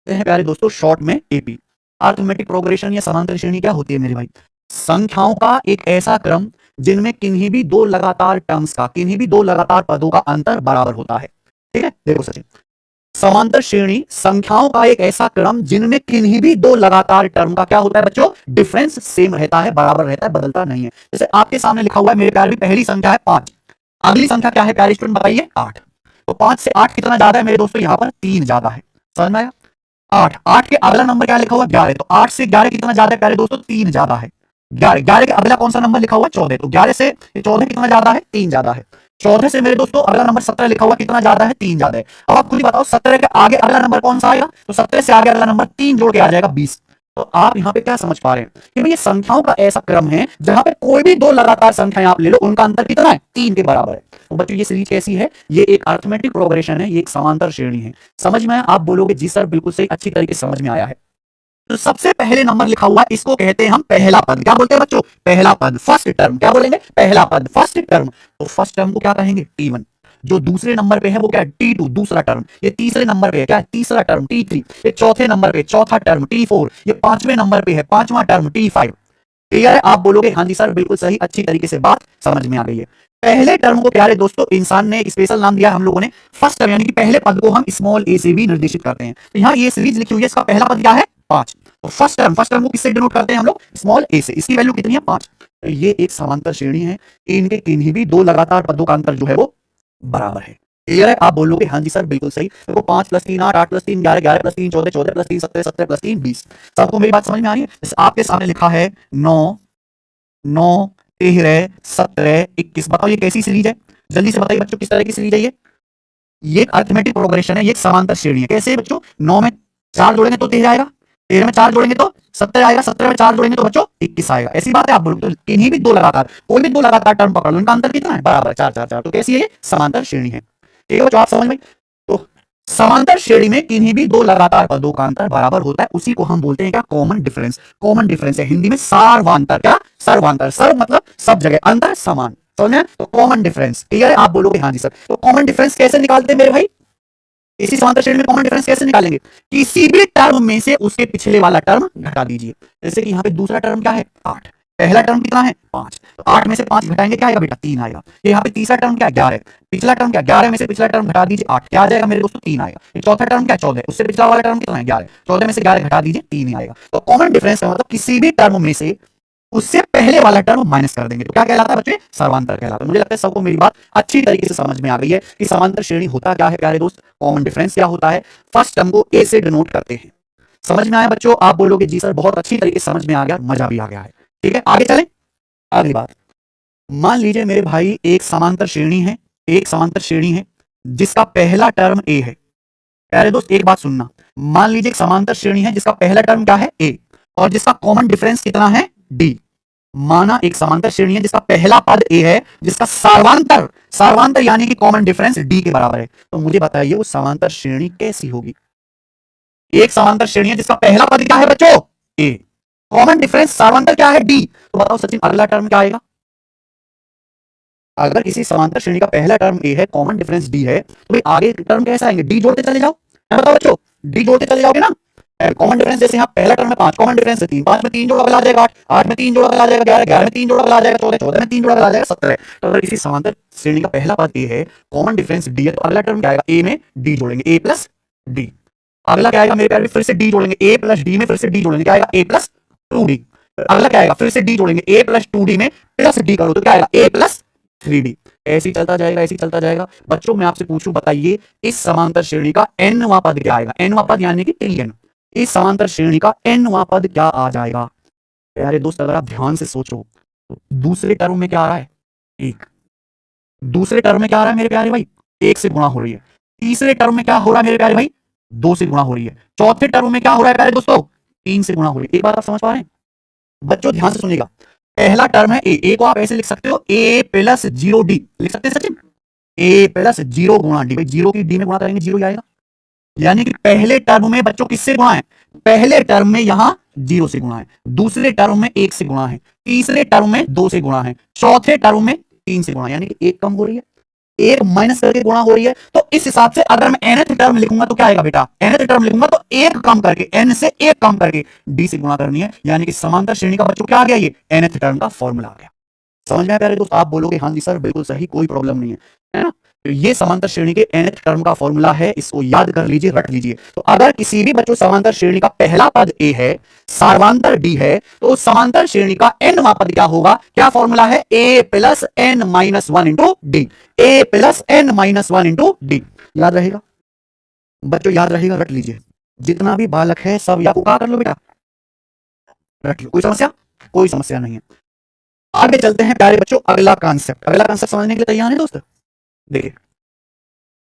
हैं प्यारे दोस्तों शॉर्ट में एपी। अरिथमेटिक प्रोग्रेशन या समांतर श्रेणी क्या होती है मेरे भाई? संख्याओं का एक ऐसा क्रम जिनमें किन्हीं भी दो लगातार टर्म्स का, किन्हीं भी दो लगातार पदों का अंतर बराबर होता है। ठीक है, देखो सचिन, समांतर श्रेणी संख्याओं का एक ऐसा क्रम जिनमें किन्हीं भी दो लगातार टर्म का क्या होता है बच्चों? डिफरेंस सेम रहता है, बराबर रहता है, बदलता नहीं है। जैसे आपके सामने लिखा हुआ है मेरे प्यारे, पहली संख्या है 5, अगली संख्या क्या है प्यारे स्टूडेंट बताइए? 8। तो 5 से 8 कितना ज्यादा है मेरे दोस्तों? यहां पर 3 ज्यादा है। समझ में आया? 8, 8 के अगला नंबर क्या लिखा हुआ है? 11। तो 8 से 11 कितना ज्यादा है प्यारे दोस्तों? 3 ज्यादा है। 11, 11 के अगला कौन सा नंबर लिखा हुआ है? 14। तो 11 से 14 कितना ज्यादा है? 3 ज्यादा है। 14 से मेरे दोस्तों अगला नंबर 17 लिखा हुआ, कितना ज्यादा है? 3 ज्यादा है। अब आप खुद ही बताओ 17 के आगे अगला नंबर कौन सा आएगा? तो 17 से आगे अगला नंबर 3 जोड़ के आ जाएगा 20। तो आप यहां पे क्या समझ पा रहे हैं कि भाई ये संख्याओं का ऐसा क्रम है जहां पे कोई भी दो लगातार संख्याएं आप ले लो, उनका अंतर कितना है? 3 के बराबर है। तो बच्चों ये सीरीज कैसी है? ये एक अरिथमेटिक प्रोग्रेशन है, ये एक समांतर श्रेणी है। समझ में आया? आप बोलोगे जी सर बिल्कुल सही, अच्छी तरीके से समझ में आया है। तो सबसे पहले नंबर लिखा हुआ है, इसको कहते हैं हम पहला पद। क्या बोलते हैं बच्चों? पहला पद, फर्स्ट टर्म। क्या बोलेंगे? पहला पद, फर्स्ट टर्म। तो फर्स्ट टर्म को क्या कहेंगे? T1। जो दूसरे नंबर पे है वो क्या है? T2, दूसरा टर्म। ये तीसरे नंबर पे है, क्या है? तीसरा टर्म, T3। ये चौथे नंबर पे चौथा टर्म, T4। ये पांचवें नंबर पे है पांचवा टर्म, T5। क्लियर है? आप बोलोगे हाँ जी सर बिल्कुल सही, अच्छी तरीके से बात समझ में आ गई है। पहले टर्म को प्यारे दोस्तों इंसान ने एक स्पेशल नाम दिया हम लोगों ने, फर्स्ट टर्म, यानी कि पहले पद को हम स्मॉल ए से भी निर्देशित करते हैं। तो यहाँ ये सीरीज लिखी हुई है, इसका पहला पद क्या है? 5। तो फर्स्ट टर्म, फर्स्ट टर्म को किससे डिनोट करते हैं हम लोग? स्मॉल ए से। इसकी वैल्यू कितनी है? 5। तो ये एक समांतर श्रेणी है, इनके किन्हीं भी दो लगातार पदों का अंतर जो है वो बराबर है। क्लियर है? आप बोलोगे हाँ जी सर बिल्कुल सही। देखो 5 + 3 8, 8 + 3 11, 11 + 3 14, 14 + 3 17, 17 + 3 20। सबको मेरी बात समझ में आ रही है? जैसे आपके सामने लिखा है 9, 9 13 17 21। बताओ ये कैसी सीरीज है? जल्दी से बताइए बच्चों, किस तरह की सीरीज है ये एक अरिथमेटिक प्रोग्रेशन है, ये एक समांतर श्रेणी है। कैसे बच्चों? 9 में 4 जोड़ेंगे तो 13 आएगा, 13 में 4 जोड़ेंगे तो 17 आएगा, 17 में 4 जोड़ेंगे तो बच्चों 21 आएगा। ऐसी बात है? आप बोलोगे तो इन्हीं भी दो लगातार, कोई भी दो लगातार टर्म पकड़ लो, इनका अंतर कितना है? बराबर, 4 4 4। तो कैसी है ये? समांतर श्रेणी है। ठीक है बच्चों, आप समझ में? तो समांतर श्रेणी में किन्हीं भी दो लगातार पदों का अंतर बराबर होता है, उसी को हम बोलते हैं क्या? Common difference. कॉमन डिफरेंस है हिंदी में सार्वंतर। क्या? सर्वांतर। सर्व मतलब सब जगह, अंतर समान। समझे? तो कॉमन डिफरेंस। क्लियर है? आप बोलोगे हाँ जी सर। तो कॉमन डिफरेंस कैसे निकालते हैं मेरे भाई? इसी समांतर श्रेणी में कॉमन डिफरेंस कैसे निकालेंगे? किसी भी टर्म में से उसके पिछले वाला टर्म घटा दीजिए। जैसे कि यहाँ पे दूसरा टर्म क्या है? 8। पहला टर्म कितना है? 5। तो 8 में से 5 घटाएंगे, क्या आएगा बेटा? 3 आएगा। यहाँ पे तीसरा टर्म क्या है? 11। पिछला टर्म क्या? 11 में से पिछला टर्म घटा दीजिए, 8। क्या आ जाएगा मेरे दोस्तों? 3 आएगा। ये चौथा टर्म क्या? 14। उससे पिछला वाला टर्म कितना है? 11। 14 में से 11 घटा दीजिए, 3 ही आएगा। तो कॉमन डिफरेंस का मतलब किसी भी टर्म में से उससे पहले वाला टर्म माइनस कर देंगे तो क्या कहलाता है बच्चे? सर्वांतर कहलाता है। मुझे लगता है सबको मेरी बात अच्छी तरीके से समझ में आ गई है कि समांतर श्रेणी होता क्या है प्यारे दोस्त, कॉमन डिफरेंस क्या होता है, फर्स्ट टर्म को ए से डिनोट करते हैं। समझ में आया बच्चों? आप बोलोगे जी सर बहुत अच्छी तरीके से समझ में आ गया, मजा भी आ गया है। ठीक है, आगे चलें। अगली बात, मान लीजिए मेरे भाई एक समांतर श्रेणी है, एक समांतर श्रेणी है जिसका पहला टर्म ए है। प्यारे दोस्त एक बात सुनना, मान लीजिए एक समांतर श्रेणी है जिसका पहला टर्म क्या है? ए, और जिसका कॉमन डिफरेंस कितना है? डी। माना एक समांतर श्रेणी है जिसका पहला पद ए है, जिसका सर्वांतर, सर्वांतर यानी कि कॉमन डिफरेंस डी के बराबर है। तो मुझे बताइए वो समांतर श्रेणी कैसी होगी? एक समांतर श्रेणी है जिसका पहला पद क्या है बच्चों? ए, कॉमन डिफरेंस सर्वांतर क्या है? डी। तो बताओ सचिन अगला टर्म क्या आएगा? अगर किसी समांतर श्रेणी का पहला टर्म ए है, कॉमन डिफरेंस डी है, तो भाई आगे टर्म कैसे आएंगे? डी जोड़ते चले जाओ। बताओ बच्चों, डी जोड़ते चले जाओगे ना। कॉमन डिफरेंस जैसे यहाँ पहला टर्म है 5, कॉमन डिफरेंस है 3, 5 में 3 जोड़ा आ जाएगा 8, 8 में 3 जोड़ा आ जाएगा 11, 11 में 3 जोड़ा आ जाएगा 14, 14 में 3 जोड़ा आ जाएगा 17। तो अगर किसी समांतर श्रेणी का पहला पद ए है, कॉमन डिफरेंस डी है, तो अगला टर्म क्या आएगा? ए में डी जोड़ेंगे, ए प्लस डी। अगला क्या आएगा मेरे प्यारे? फिर से डी जोड़ेंगे, ए प्लस डी में फिर से डी जोड़ेंगे, क्या आएगा? ए प्लस 2डी। अगला क्या आएगा? फिर से डी जोड़ेंगे, ए प्लस 2डी में प्लस डी करो तो क्या आएगा? ए प्लस 3D। ऐसे ही चलता जाएगा, ऐसे ही चलता जाएगा। बच्चों मैं आपसे पूछूं, बताइए इस समांतर श्रेणी का nवां पद क्या आएगा? nवां पद यानी कि Tn। इस समांतर श्रेणी का nवां पद क्या आ जाएगा? प्यारे दोस्त अगर आप ध्यान से सोचो तो दूसरे टर्म में क्या आ रहा है? 1। दूसरे टर्म में क्या आ रहा है मेरे प्यारे भाई? 1 से गुणा हो रही है। तीसरे टर्म में क्या हो रहा है मेरे प्यारे भाई? 2 से गुणा हो रही है। चौथे टर्म में क्या हो रहा है प्यारे दोस्तों? 3 से गुणा हो रही है। एक बात आप समझ पा रहे हैं? बच्चों ध्यान से सुनिएगा, पहला टर्म है ए, ए को आप ऐसे लिख सकते हो ए प्लस 0d लिख सकते हैं सचिन, ए प्लस 0 गुणा डी। भाई 0 की डी में गुणा करेंगे 0 ही आएगा। यानी कि पहले टर्म में बच्चों किससे गुणा है? पहले टर्म में यहां 0 से गुणा है, दूसरे टर्म में 1 से गुणा है, तीसरे टर्म में 2 से गुणा है, चौथे टर्म में 3 से गुणा, यानी कि 1 कम हो रही है। एक माइनस करके गुणा हो रही है, तो इस हिसाब से अगर मैं nth टर्म लिखूंगा तो क्या आएगा बेटा, nth टर्म लिखूंगा तो एक कम करके, n से एक कम करके d से गुणा करनी है, यानी कि समांतर श्रेणी का बच्चों क्या आ गया, ये nth टर्म का फॉर्मूला आ गया। समझ में आया प्यारे दोस्त? आप बोलोगे हाँ जी सर बिल्कुल सही, कोई प्रॉब्लम नहीं है ना। तो ये समांतर श्रेणी के nth टर्म का फॉर्मूला है, इसको याद कर लीजिए, रट लीजिए। तो अगर किसी भी बच्चों समांतर श्रेणी का पहला पद a है, सार्वांतर d है, तो उस समांतर श्रेणी का nवां पद क्या होगा, क्या फॉर्मूला है, a plus n minus one into D, a plus n minus one into D. याद रहेगा बच्चों, याद रहेगा, रट लीजिए। जितना भी बालक है सब या क्या कर लो बेटा, रट लो, कोई समस्या, कोई समस्या नहीं है। आगे चलते हैं प्यारे बच्चों, अगला कॉन्सेप्ट, अगला कॉन्सेप्ट समझने के लिए तैयार है दोस्त? देखिए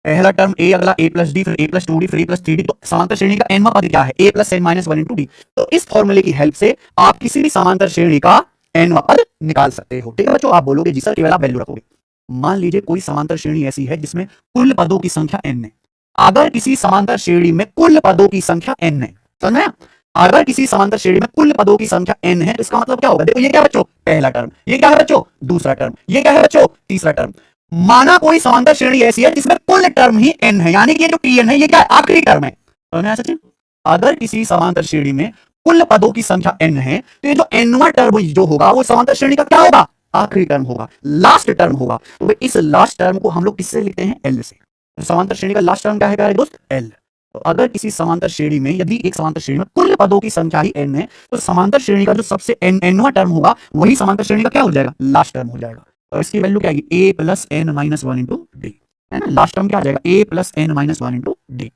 पहला टर्म a, अगला a प्लस डी, फिर a प्लस टू डी, फिर a प्लस थ्री डी, तो समांतर श्रेणी का nवां पद क्या है, a plus n minus one into D. तो इस फॉर्मूले की हेल्प से आप किसी भी समांतर श्रेणी का nवां पद निकाल सकते हो। ठीक है बच्चों, आप बोलोगे जी सर केवल आप वैल्यू रखोगे। मान लीजिए कोई समांतर श्रेणी ऐसी है जिसमें कुल पदों की संख्या n है। अगर किसी समांतर श्रेणी में कुल पदों की संख्या n है, समझ में आया? अगर किसी समांतर श्रेणी में कुल पदों की संख्या n है तो इसका मतलब क्या होगा, देखो ये क्या है बच्चों, पहला टर्म, ये क्या है बच्चों, दूसरा टर्म, ये क्या है बच्चों, तीसरा टर्म। माना कोई समांतर श्रेणी ऐसी है जिसमें कुल टर्म ही n है, यानी कि ये जो tn है ये क्या है, आखिरी टर्म है। समझ में आया सचिन? अगर किसी समांतर श्रेणी में कुल पदों की संख्या n है तो ये जो nवां टर्म जो होगा वो समांतर श्रेणी का क्या होगा, आखिरी टर्म होगा, लास्ट टर्म होगा। तो इस लास्ट टर्म को हम लोग किससे लिखते हैं, l से। तो समांतर श्रेणी का लास्ट टर्म क्या है प्यारे दोस्त, l। तो अगर किसी समांतर श्रेणी में, यदि एक समांतर श्रेणी में कुल पदों की संख्या ही n है, तो समांतर श्रेणी का जो सबसे nवां टर्म होगा वही समांतर श्रेणी का क्या हो जाएगा, लास्ट टर्म हो जाएगा। और इसकी वैल्यू क्या आएगी, a plus N minus one into d, है ना। लास्ट टर्म क्या आ जाएगा, a plus N minus one into D.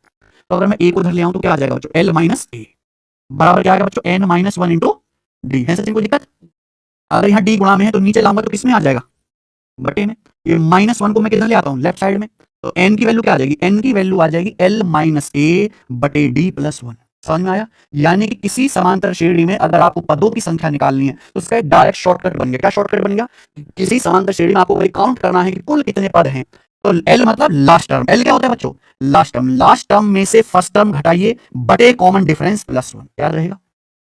तो अगर मैं a को उधर ले आऊं तो क्या आ जाएगा बच्चों, l माइनस ए बराबर क्या आएगा बच्चों, n minus one into d. है सचिन कोई दिक्कत? अगर यहाँ d गुणा में है तो नीचे लाऊंगा तो किस में आ जाएगा, बटे में। ये माइनस वन को मैं किधर ले आता हूँ, लेफ्ट साइड में। तो n की वैल्यू क्या आ जाएगी, n की वैल्यू आ जाएगी l माइनस ए बटे डी प्लस वन। समझ में आया? यानी कि किसी समांतर श्रेणी में अगर आपको पदों की संख्या निकालनी है तो उसका एक डायरेक्ट शॉर्टकट बन गया। क्या शॉर्टकट बन गया, किसी समांतर श्रेणी में आपको वही काउंट करना है कि कुल कितने पद हैं। तो l मतलब लास्ट टर्म, l क्या होता है बच्चों, लास्ट टर्म। लास्ट टर्म में से फर्स्ट टर्म घटाइए बटे कॉमन डिफरेंस प्लस वन, याद रहेगा।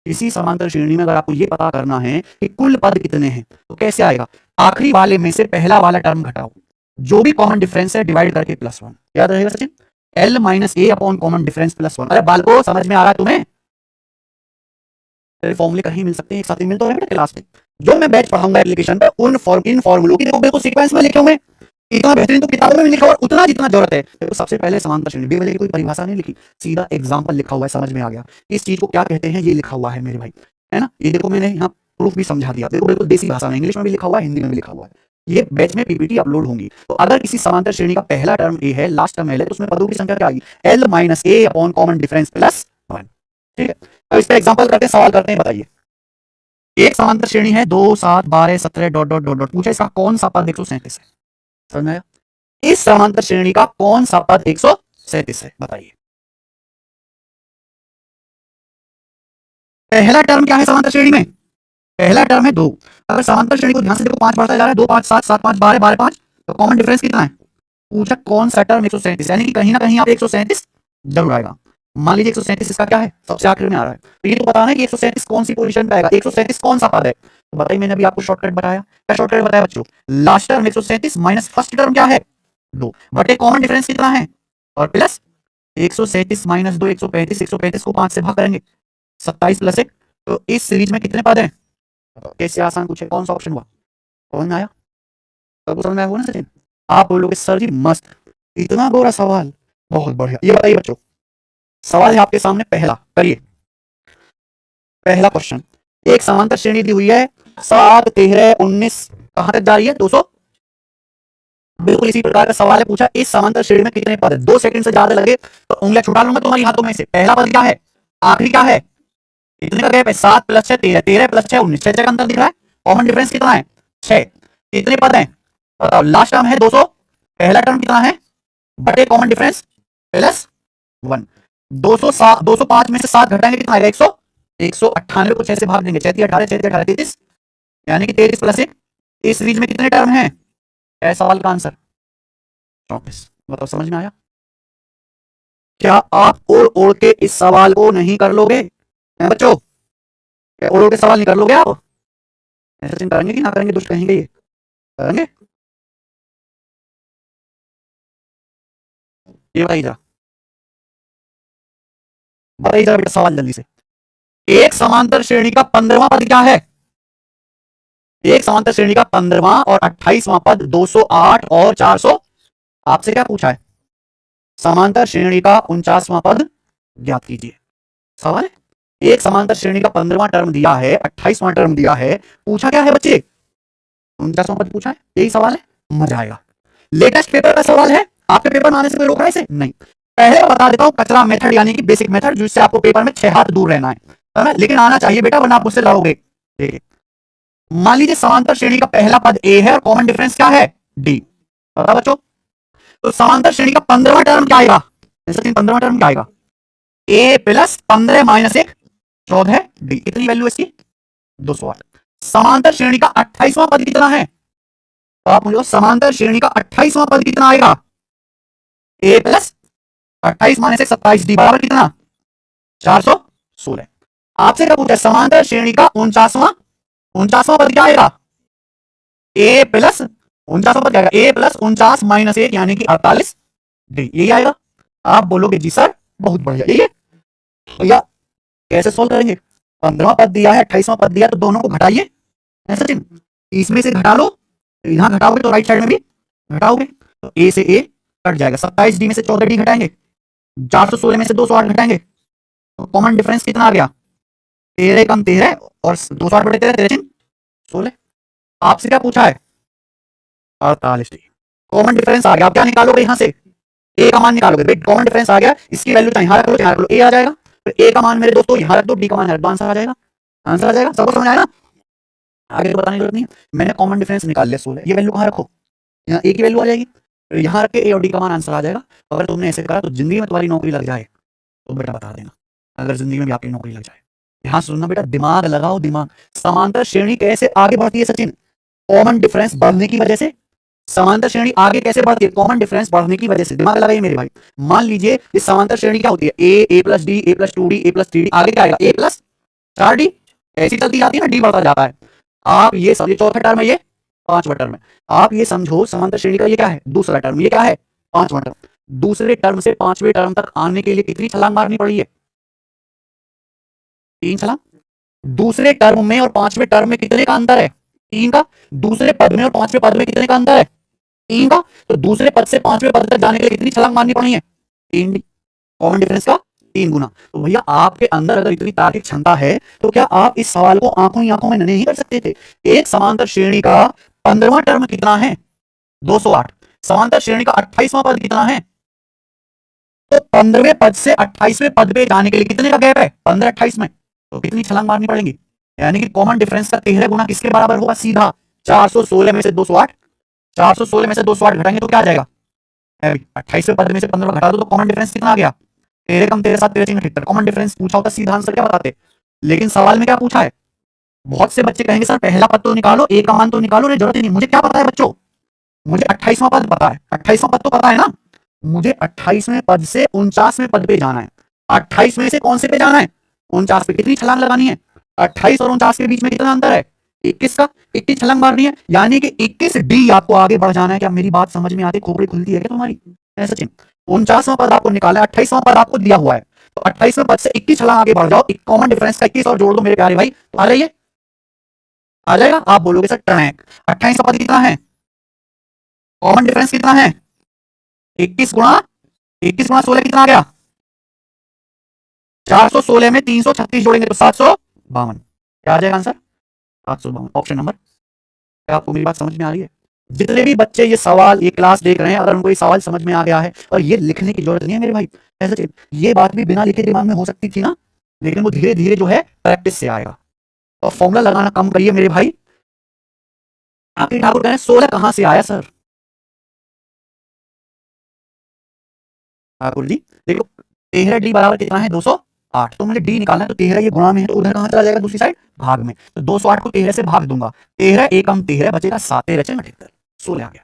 इसी समांतर श्रेणी में अगर आपको ये पता करना है कि कुल पद कितने हैं तो कैसे आएगा, आखिरी वाले में से पहला वाला टर्म घटाओ, जो भी कॉमन डिफरेंस है डिवाइड करके प्लस वन। याद रहेगा Sachin, L minus A upon common difference plus one. अरे बालको समझ में आ रहा है तुम्हें? फॉर्मूले कहीं मिल सकते हैं, एक साथ ही मिल तो रहे क्लास में। जो मैं बैच पढ़ाऊंगा एप्लीकेशन पर इन फॉर्मूलों की देखो बिल्कुल सीक्वेंस में लिखे हुए, इतना बेहतरीन तो किताबों में भी लिखा हुआ, उतना जितना जरूरत है। देखो सबसे पहले समांतर श्रेणी, बेवजह की कोई परिभाषा नहीं लिखी, सीधा एग्जांपल लिखा हुआ है, समझ में आ गया इस चीज को क्या कहते हैं, ये लिखा हुआ है मेरे भाई, है ना। ये देखो मैंने यहाँ प्रूफ भी समझा दिया, देखो बिल्कुल देसी भाषा में, इंग्लिश में भी लिखा हुआ है, हिंदी में भी लिखा हुआ है। ये बैच में पीपीटी अपलोड होंगी। तो अगर किसी समांतर श्रेणी का पहला टर्म ए है, लास्ट टर्म एल है, तो उसमें पदों की संख्या क्या आएगी, L minus A upon common difference plus one. ठीक है, तो इस पर एग्जाम्पल करते हैं, सवाल करते हैं, बताइए। एक समांतर श्रेणी है 2 7 12 17 डॉट डॉट डॉट डॉट, पूछा इसका कौन सा पद 137 है। समझ में आया? इस समांतर श्रेणी का कौन सा पद 137 है, बताइए। पहला टर्म क्या है समांतर श्रेणी में, पहला टर्म है 2। अगर समांतर श्रेणी को ध्यान से देखो 5 बढ़ता जा रहा है, 2 5 7 7 5 12 12 5, तो कॉमन डिफरेंस कितना है, पूछा कौन सा टर्म 137, यानी कि कहीं ना कहीं आप 137 जरूर आएगा। मान लीजिए 137 इसका क्या है, सबसे आखिर में आ रहा है, तो ये तो बताना है कि 137 कौन सी पोजीशन पे आएगा, 137 कौन सा पद है। तो बताइए, मैंने अभी आपको शॉर्टकट बताया, क्या शॉर्टकट बताया बच्चों, last term 137 minus first term क्या है 2 बटे कॉमन डिफरेंस कितना है, और प्लस 137 माइनस 2 135, 135 को 5 से भाग करेंगे 27 प्लस 1। तो इस सीरीज में कितने पद हैं, कैसे आसान पूछे, कौन सा ऑप्शन हुआ, समझ में आया, सबको समझ में आया हुआ ना सचिन? आप बोलोगे सर जी मस्त, इतना गोरा सवाल, बहुत बढ़िया। ये बताइए बच्चों, सवाल है आपके सामने, पहला करिए, पहला क्वेश्चन। एक समांतर श्रेणी दी हुई है 7 13 19, कहां तक जा रही है 200। बिल्कुल इसी प्रकार का सवाल है, पूछा इस समांतर श्रेणी में कितने पद है। 2 सेकंड से ज्यादा लगे तो उंगलियां छुड़ा लूंगा तुम्हारी हाथों में से। पहला पद क्या है, आखिरी क्या है, इतने का गैप है, 7 प्लस 6 13, 13 प्लस 6 19, 6 का अंतर दिख रहा है। कॉमन डिफरेंस कितना है 6, कितने पद हैं बताओ। लास्ट टर्म है 200, पहला टर्म कितना है बटे कॉमन डिफरेंस प्लस 1। 205 में से 7 घटाएंगे कितना आएगा 100, 198 को 6 से भाग देंगे, 6 18 6 18 33, यानी कि 33 प्लस 1। इस सीरीज में कितने टर्म हैं, ऐसा सवाल का आंसर 34। बताओ समझ में आया? क्या आप ओढ़ ओढ़ के इस सवाल को नहीं कर लोगे बच्चों, क्या ओढ़ ओढ़ के सवाल नहीं कर लोगे आप, ऐसा करेंगे कि ना करेंगे, दुष्ट कहेंगे ये करेंगे। ये बताइए जरा, बताइए जरा बेटा सवाल जल्दी से। एक समांतर श्रेणी का 15वां पद क्या है? एक समांतर श्रेणी का 15वां और 28वां पद 208 और 400। आपसे क्या पूछा है? समांतर श्रेणी का 49वां पद ज्ञात कीजिए। सवाल है, एक समांतर श्रेणी का 15वां टर्म दिया है, 28वां टर्म दिया है, पूछा क्या है बच्चे? 49वां पद पूछा है, यही सवाल है। मजा आएगा। लेटेस्ट पेपर का सवाल है, आपके पेपर में आने से कोई रोक रहा है इसे? नहीं। पहले बता देता हूं कचरा मेथड यानी कि बेसिक मेथड, जिससे आपको पेपर में 6 हाथ दूर रहना है, लेकिन आना चाहिए बेटा, वरना आप मुझसे लड़ोगे। देखिए, मान लीजिए समांतर श्रेणी का पहला पद ए है और कॉमन डिफरेंस क्या है? डी। पता बच्चों? तो समांतर श्रेणी का 15वां टर्म क्या आएगा? 15वां टर्म क्या आएगा? ए प्लस 15 माइनस 1 14 डी। कितनी वैल्यू इसकी? 208। समांतर श्रेणी का 28वां पद कितना है? तो आप मुझे समांतर श्रेणी का 28वां पद कितना आएगा? ए प्लस 28 माइनस 1 27 डी बराबर कितना? 416। आपसे क्या पूछा है? समांतर श्रेणी का 49वां पद क्या आएगा? ए प्लस 49वां पद क्या आएगा? ए प्लस 49 माइनस 1 यानी कि 48 डी। यही आएगा। आप बोलोगे जी सर बहुत बढ़िया, यही है भैया। कैसे सोल्व करेंगे? 15वां पद दिया है, 28वां पद दिया, तो दोनों को घटाइए। ऐसा चिन्ह, इसमें से घटा लो, यहां घटाओगे तो राइट साइड में भी घटाओगे, तो ए से ए कट जाएगा। 27 डी में से 14 डी घटाएंगे, 416 में से 208 घटाएंगे, तो कॉमन डिफरेंस कितना आ गया? 13 कम 13 और 208 बटे 13 13 चिन्ह 16। आपसे क्या पूछा है? 48 डी। कॉमन डिफरेंस आ गया। आप क्या निकालोगे यहां से? ए का मान निकालोगे। कॉमन डिफरेंस आ गया, इसकी वैल्यू चाहे यहां रख लो चाहे रख लो, ए आ जाएगा। फिर ए का मान मेरे दोस्तों यहां रख दो, डी का मान रख दो, आंसर आ जाएगा। आंसर आ जाएगा, सबको समझ आया ना? आगे तो बताने की जरूरत नहीं है। मैंने कॉमन डिफरेंस निकाल लिया 16। ये वैल्यू कहां रखो? यहाँ ए की वैल्यू आ जाएगी, फिर यहाँ रख के ए और डी का मान आंसर आ जाएगा। अगर तुमने ऐसे करा तो जिंदगी में तुम्हारी नौकरी लग जाए तो बेटा बता देना, अगर जिंदगी में भी आपकी नौकरी लग जाए। यहाँ सुनना बेटा, दिमाग लगाओ दिमाग। समांतर श्रेणी कैसे आगे बढ़ती है सचिन? कॉमन डिफरेंस बढ़ने की वजह से। समांतर श्रेणी आगे कैसे बढ़ती है? कॉमन डिफरेंस बढ़ने की वजह से। दिमाग लगाइए मेरे भाई। मान लीजिए इस समांतर श्रेणी क्या होती है? ए प्लस डी, ए प्लस 2 डी, ए प्लस 3 डी, आगे क्या आएगा? ए प्लस 4 डी। ऐसी चलती जाती है ना, डी बढ़ता जाता है। आप ये समझिए, चौथा टर्म है ये, पांचवा टर्म है। आप ये समझो समांतर श्रेणी का ये क्या है? दूसरा टर्म। ये क्या है? पांचवा टर्म। दूसरे टर्म से पांचवें टर्म तक आने के लिए कितनी छलांग मारनी पड़ी है? 3 छलांग। दूसरे टर्म में और पांचवें टर्म में कितने का अंतर है? 3 का। दूसरे पद में और पांचवें पद में कितने का अंतर है? 3 का। तो दूसरे पद से पांचवें पद तक जाने के लिए कितनी छलांग मारनी पड़ी है? 3। कॉमन डिफरेंस का 3 गुना। तो भैया आपके अंदर अगर इतनी तार्किक क्षमता है तो क्या आप इस सवाल को आंखों ही आंखों में नहीं कर सकते थे? एक समांतर श्रेणी का 15वां टर्म कितना है? 208। समांतर श्रेणी का 28वां पद कितना है? तो 15वें पद से 28वें पद पे जाने के लिए कितने का गैप है? 15 28 में। तो कितनी छलांग मारनी पड़ेगी? यानी कि कॉमन डिफरेंस का 13 गुना किसके बराबर होगा? सीधा 416 में से 208। 416 में से 208 घटाएंगे तो क्या आ जाएगा? 28वें पद में से 15 घटा दो तो कॉमन डिफरेंस कितना आ गया? 13 कम 13 7 13 3 78। कॉमन डिफरेंस पूछा होता सीधा आंसर क्या बताते? लेकिन सवाल में क्या पूछा है? बहुत से बच्चे कहेंगे सर पहला पद तो निकालो, ए का मान तो निकालो। नहीं, जरूरत ही नहीं। मुझे क्या पता है बच्चों? मुझे 28वां पद पता है। 28वां पद तो पता है ना? मुझे 28वें पद से 49वें पद पे जाना है। 28 में से कौन से पे जाना है? 49 पे। कितनी छलांग लगानी है? 28 और 49 के बीच में कितना अंतर है? 21 का। 21 छलांग मारनी है, यानी कि 21 डी आपको आगे बढ़ जाना है। क्या मेरी बात समझ में आती? खोपड़ी खुलती है क्या तुम्हारी? ऐसा सचिन, 49वां पद आपको निकाला है, 28वां पद आपको दिया हुआ है, तो 28वें पद से 21 छलांग आगे बढ़ जाओ। कॉमन डिफरेंस का 21 और जोड़ दो मेरे प्यारे भाई, तो आ जाइए। आ जाएगा। आप बोलोगे सर टैंक 28वां पद कितना है? कॉमन डिफरेंस कितना है? 21 गुणा 16 कितना आ गया? 416 में 336 जोड़ेंगे तो 752। क्या आ जाएगा आंसर? 752, option number. क्या आपको मेरी बात समझ में आ रही है? जितने भी बच्चे ये सवाल, ये क्लास देख रहे हैं, अगर उनको ये सवाल समझ में आ गया है, और ये लिखने की जरूरत नहीं है मेरे भाई। ऐसे ये बात भी बिना लिखे दिमाग में हो सकती थी ना, लेकिन वो धीरे धीरे जो है प्रैक्टिस से आएगा। और फॉर्मूला लगाना कम करिए मेरे भाई। आखिर ठाकुर कह रहे हैं 16 कहां से आया सर? ठाकुर जी देखो, 13 डी बराबर कितना है? 208। तो मुझे डी निकालना है, तो 13 ये गुणा में है, तो उधर कहां चला जाएगा? दूसरी साइड भाग में। तो 208 को 13 से भाग दूंगा, 13 एकम 13 बचेगा 7 13 78। 16 आ गया।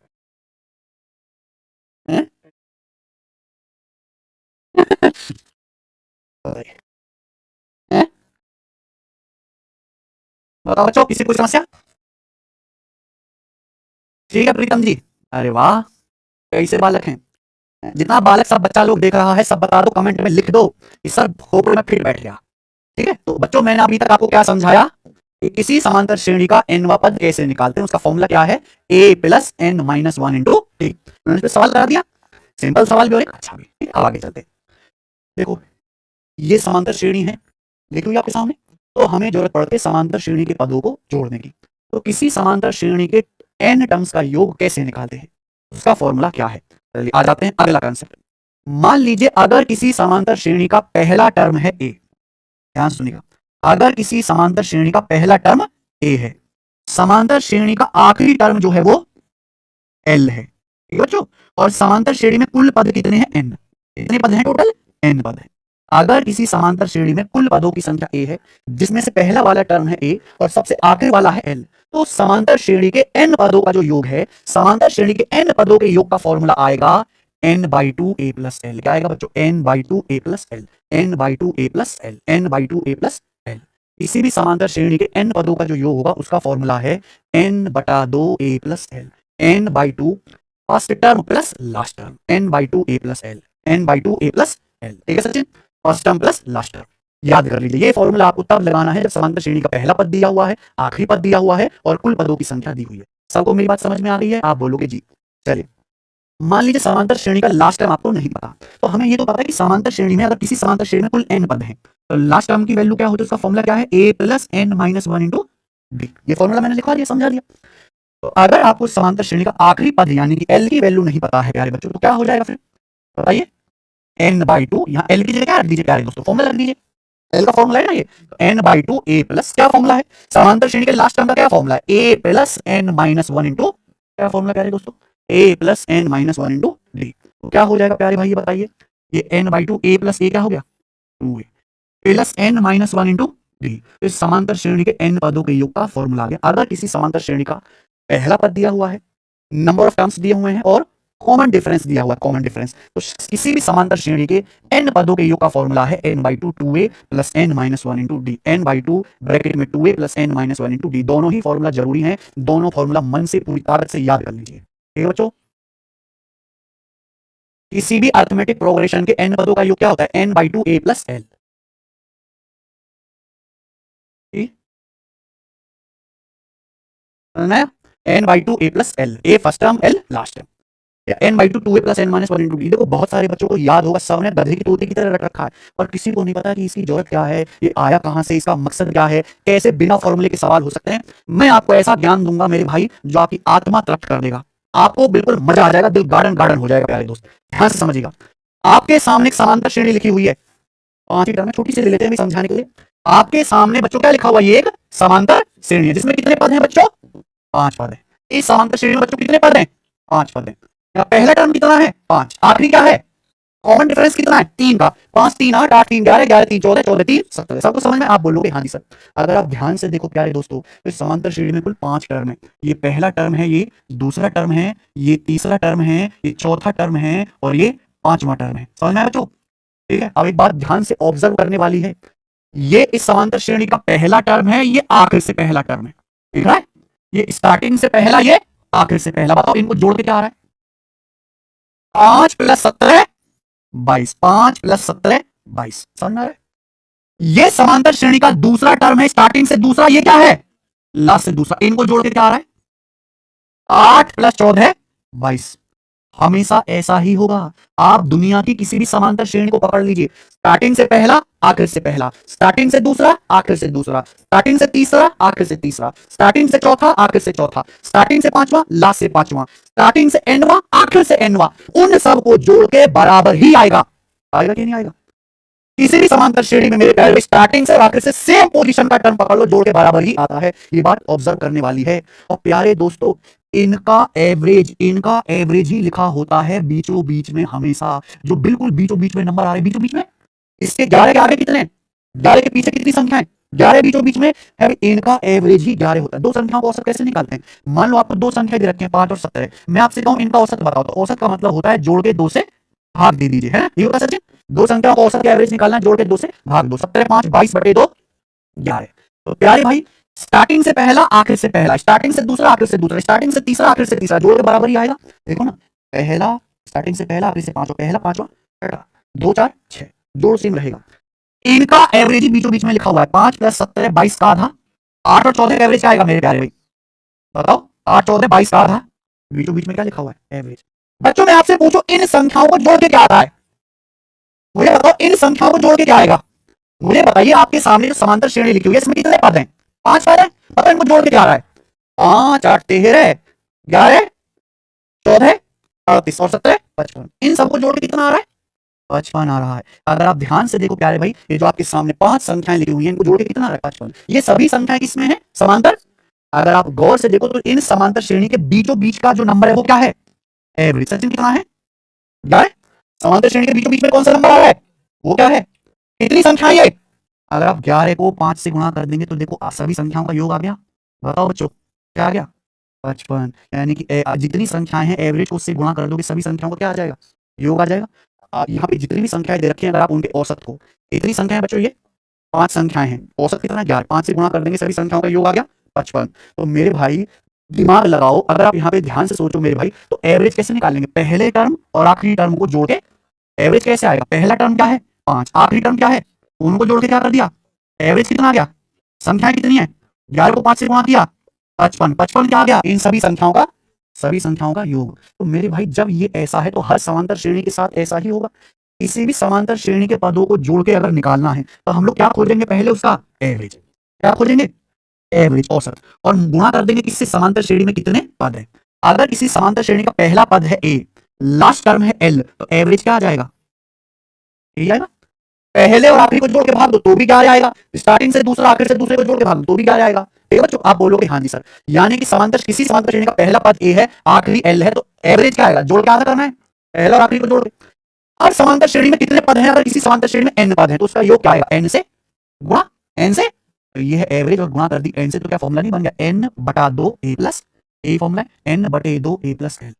बताओ बच्चों, किसी कोई समस्या? ठीक है प्रीतम जी, अरे वाह, कैसे बालक हैं। जितना बालक सब बच्चा लोग देख रहा है सब बता दो, कमेंट में लिख दो कि सर खोपड़े में फिट बैठ गया। ठीक है, तो बच्चों मैंने अभी तक आपको क्या समझाया कि किसी समांतर श्रेणी का nवां पद कैसे निकालते हैं, उसका फॉर्मूला क्या है, a plus N minus one into t. मैंने इस पे सवाल करा दिया, सिंपल सवाल भी और एक अच्छा भी। अब आगे चलते हैं। देखो ये समांतर श्रेणी है, देखो ये आपके सामने, तो हमें जरूरत पड़ती है समांतर श्रेणी के पदों को जोड़ने की। तो किसी समांतर श्रेणी के n टर्म्स का योग कैसे निकालते हैं, उसका फॉर्मूला क्या है। चलिए आ जाते हैं अगला कंसेप्ट। मान लीजिए अगर किसी समांतर श्रेणी का पहला टर्म है a, ध्यान सुनिएगा, अगर किसी समांतर श्रेणी का पहला टर्म a है, समांतर श्रेणी का आखिरी टर्म जो है वो l है, ठीक है बच्चों, और समांतर श्रेणी में कुल पद कितने हैं, n। कितने पद हैं टोटल, n पद है। अगर किसी समांतर श्रेणी में कुल पदों की संख्या a है, जिसमें से पहला वाला टर्म है a और सबसे आखिरी वाला है l, तो समांतर श्रेणी के n पदों का जो योग है, समांतर श्रेणी के n पदों के योग का फॉर्मूला आएगा n/2 a प्लस l। क्या आएगा बच्चों, n/2 a plus l, n/2 a plus l, n/2 a plus l। किसी भी समांतर श्रेणी के n पदों का जो योग होगा उसका फॉर्मूला है n/2 a plus l, n/2 first term plus last term, n/2 a plus l, n/2 a plus l। ठीक है Sachin, first term plus last term याद कर लीजिए। ये फॉर्मूला आपको तब लगाना है जब समांतर श्रेणी का पहला पद दिया हुआ है, आखिरी पद दिया हुआ है और कुल पदों की संख्या दी हुई है। सबको मेरी बात समझ में आ रही है, आप बोलोगे जी। चलिए मान लीजिए समांतर श्रेणी का लास्ट टर्म आपको नहीं पता, तो हमें ये तो पता है कि समांतर श्रेणी में अगर किसी समांतर श्रेणी में कुल n पद हैं, तो लास्ट टर्म की वैल्यू क्या होती है, उसका फॉर्मूला क्या है, a plus N minus one into d. ये फॉर्मूला मैंने लिखवा दिया, समझा दिया। तो अगर आपको समांतर श्रेणी का आखिरी पद यानी कि l की वैल्यू नहीं पता है प्यारे बच्चों, तो क्या हो जाएगा फिर बताइए, n/2, यहाँ l की जगह क्या रख दीजिए प्यारे दोस्तों, फॉर्मूला रख दीजिए, l का फॉर्मूला है ना ये, n/2 a प्लस क्या फॉर्मूला है, समांतर श्रेणी के लास्ट टर्म का क्या फॉर्मूला है, a plus N minus one into क्या फॉर्मूला प्यारे दोस्तों, a plus N minus one into D. तो क्या हो जाएगा प्यारे भाई ये बताइए, ये n/2 a प्लस a क्या हो गया 2a plus N minus one into d. इस समांतर श्रेणी के n पदों के योग का फॉर्मूला आ गया। अगर किसी समांतर श्रेणी का पहला पद दिया हुआ है, नंबर ऑफ टर्म्स दिए हुए हैं और कॉमन डिफरेंस दिया हुआ है, कॉमन डिफरेंस, तो किसी भी समांतर श्रेणी के n पदों के योग का फॉर्मूला है n/2 2a plus N minus one into d, n/2 bracket में 2a plus N minus one into d. दोनों ही फॉर्मूला जरूरी है, दोनों फॉर्मूला मन से पूरी ताकत से याद कर लीजिए। ठीक है बच्चों, किसी भी अर्थमेटिक प्रोग्रेशन के n पदों का योग क्या होता है, n/2 a plus l। n/2 a plus l, a first term l last term, n/2 2a plus N minus one into d. देखो बहुत सारे बच्चों को याद होगा, सबने गधे की तोते की तरह रट रखा है, और किसी को नहीं पता कि इसकी जरूरत क्या है, ये आया कहां से, इसका मकसद क्या है, कैसे बिना फॉर्मूले के सवाल हो सकते हैं। मैं आपको ऐसा ज्ञान दूंगा मेरे भाई जो आपकी आत्मा तृप्त कर देगा, आपको बिल्कुल मजा आ जाएगा, दिल गार्डन गार्डन हो जाएगा प्यारे दोस्त। ध्यान से समझिएगा, आपके सामने एक समांतर श्रेणी लिखी हुई है, पांच ही टर्म छोटी सी ले लेते हैं समझाने के लिए। आपके सामने बच्चों क्या लिखा हुआ है, ये एक समांतर श्रेणी है जिसमें कितने पद हैं बच्चों, पांच पद है। इस समांतर श्रेणी में बच्चों कितने पद हैं, पांच पद है। पहला टर्म कितना है, पांच, आखिरी क्या है, कॉमन डिफरेंस कितना है, तीन का, 5 3 8 8 3 11 11 3 14 14 3 17। सबको समझ में, आप बोलोगे हाँ जी सर। अगर आप ध्यान से देखो प्यारे दोस्तों, तो समांतर श्रेणी में कुल पांच टर्म है, ये पहला टर्म है, ये दूसरा टर्म है, ये तीसरा टर्म है, ये चौथा टर्म है और ये पांचवा टर्म है। समझ में आया बच्चों। ठीक है, अब एक बात ध्यान से ऑब्जर्व करने वाली है, ये इस समांतर श्रेणी का पहला टर्म है, ये आखिर से पहला टर्म है, ठीक है, ये स्टार्टिंग से पहला, ये आखिर से पहला। बताओ इनको जोड़ के क्या आ रहा है, 5 प्लस 17 22, 5 प्लस 17 22। समझ में आ रहा है, ये समांतर श्रेणी का दूसरा टर्म है, स्टार्टिंग से दूसरा, ये क्या है लास्ट से दूसरा। इनको जोड़ के क्या आ रहा है, 8 प्लस 14 22। हमेशा ऐसा ही होगा, आप दुनिया की किसी भी समांतर श्रेणी को पकड़ लीजिए, स्टार्टिंग से पहला आखिर से पहला, स्टार्टिंग से दूसरा आखिर से दूसरा, स्टार्टिंग से तीसरा आखिर से तीसरा, स्टार्टिंग से चौथा आखिर से चौथा, स्टार्टिंग से पांचवा लास्ट से पांचवा, स्टार्टिंग से एनवा आखिर से एनवा, उन सबको जोड़ के बराबर ही आएगा। आएगा कि नहीं आएगा, किसी भी समांतर श्रेणी में मेरे प्यारे स्टार्टिंग से आखिर से सेम पोजीशन का टर्म पकड़ लो, जोड़ के बराबर ही आता है। ये बात ऑब्जर्व करने वाली है। और प्यारे दोस्तों, इनका एवरेज ही लिखा होता है बीचों बीच में, हमेशा जो बिल्कुल बीचों बीच में नंबर आ रहे हैं, बीचों बीच में, इसके 11 के आगे कितने, 11 के पीछे कितनी संख्या है, 11 बीचों बीच में है, इनका एवरेज ही 11 होता है। दो संख्याओं का औसत कैसे निकालते हैं, मान लो आपको दो संख्या दे रखी है 5 और 17, मैं आपसे कहूं इनका औसत बताओ, तो औसत का मतलब होता है जोड़ के 2 से भाग दे दीजिए, है ना, ये होता है सचिन। दो संख्याओं का औसत का एवरेज निकालना है, जोड़ के 2 से भाग दो, 17 5 22 बटे 2 11। तो प्यारे भाई, स्टार्टिंग से पहला आखिर से पहला, स्टार्टिंग से दूसरा आखिर से दूसरा, स्टार्टिंग से तीसरा आखिर से तीसरा, जोड़ के बराबर ही आएगा। देखो ना, पहला स्टार्टिंग से पहला आखिरी से पांचवा, पहला पांचवा छठा, 2 4 6 जोड़ सेम रहेगा। इनका एवरेज ही बीचों बीच में लिखा हुआ है, 5 + 17 22 का आधा, 8 और 14 का एवरेज क्या आएगा मेरे प्यारे भाई, बताओ 8 14 22 का आधा, बीचों बीच में क्या लिखा हुआ है एवरेज। बच्चों मैं आपसे पूछो इन संख्याओं को जोड़ के क्या आता है, मुझे बताओ इन संख्याओं को जोड़ के क्या आएगा, मुझे बताइए। आपके सामने जो समांतर श्रेणी लिखी हुई है इसमें कितने पद हैं, 5 पद हैं, पता इनको जोड़ के क्या आ रहा है, 5 8 13 11 14 38 और 17 55, इन सबको जोड़ के कितना आ रहा है, 55 आ रहा है। अगर आप ध्यान से देखो प्यारे भाई, ये जो आपके सामने 5 संख्याएं लिखी हुई हैं इनको जोड़ के कितना आ रहा है, 55। ये सभी संख्याएं किसमें है, समांतर। अगर आप गौर से देखो तो इन समांतर श्रेणी के बीचों बीच का जो नंबर है वो क्या है, एवरेज। सचिन कितना है, क्या है, समांतर श्रेणी के बीचों बीच में कौन सा नंबर आ रहा है, वो क्या है, कितनी संख्या है। अगर आप 11 को 5 से गुणा कर देंगे तो देखो सभी संख्याओं का योग आ गया, बताओ बच्चों क्या आ गया, 55। यानी कि जितनी संख्याएं हैं एवरेज को उससे गुणा कर दोगे सभी संख्याओं का क्या आ जाएगा, योग आ जाएगा। यहाँ पे जितनी भी संख्याएं दे रखी हैं अगर आप उनके औसत को, इतनी संख्याएं बच्चों ये 5 संख्याएं हैं, औसत कितना 11, 5 से गुणा कर देंगे सभी संख्याओं का योग आ गया 55। तो मेरे भाई दिमाग लगाओ, अगर आप यहाँ पे ध्यान से सोचो मेरे भाई, तो एवरेज कैसे निकालेंगे, पहले टर्म और आखिरी टर्म को जोड़ के एवरेज कैसे आएगा, पहला टर्म क्या है 5, आखिरी टर्म क्या है, उनको जोड़ के क्या कर दिया, एवरेज कितना आ गया, संख्या कितनी है, 11 को 5 से गुणा किया 55, 55 क्या आ गया, इन सभी संख्याओं का योग। तो मेरे भाई जब ये ऐसा है तो हर समांतर श्रेणी के साथ ऐसा ही होगा। किसी भी समांतर श्रेणी के पदों को जोड़ के अगर निकालना है तो हम लोग क्या खोजेंगे, पहले उसका एवरेज, क्या खोजेंगे, एवरेज औसत, और गुणा कर देंगे किससे, समांतर श्रेणी में कितने पद है। अगर किसी समांतर श्रेणी का पहला पद है ए, लास्ट टर्म है एल, तो एवरेज क्या आ जाएगा, ए आएगा। पहले और आखिरी को जोड़ के भाग दो तो भी क्या आएगा, स्टार्टिंग से दूसरा आखिर से दूसरे को जोड़ के भाग दो तो भी क्या आएगा। ठीक है बच्चों, आप बोलोगे हाँ जी सर, यानी कि किसी समांतर श्रेणी का पहला पद ए है, आखिरी एल है, तो एवरेज क्या आएगा, जोड़ के आधा करना है, पहला और आखिरी को जोड़ के। और समांतर श्रेणी में कितने पद हैं, अगर किसी समांतर श्रेणी में एन पद है तो उसका योग क्या आएगा, एन से गुणा एन से, तो ये है एवरेज, और गुणा कर दी एन से तो क्या फॉर्मूला नहीं बन गया, एन बटा 2 a plus A, formula N बटे 2 ए प्लस एल।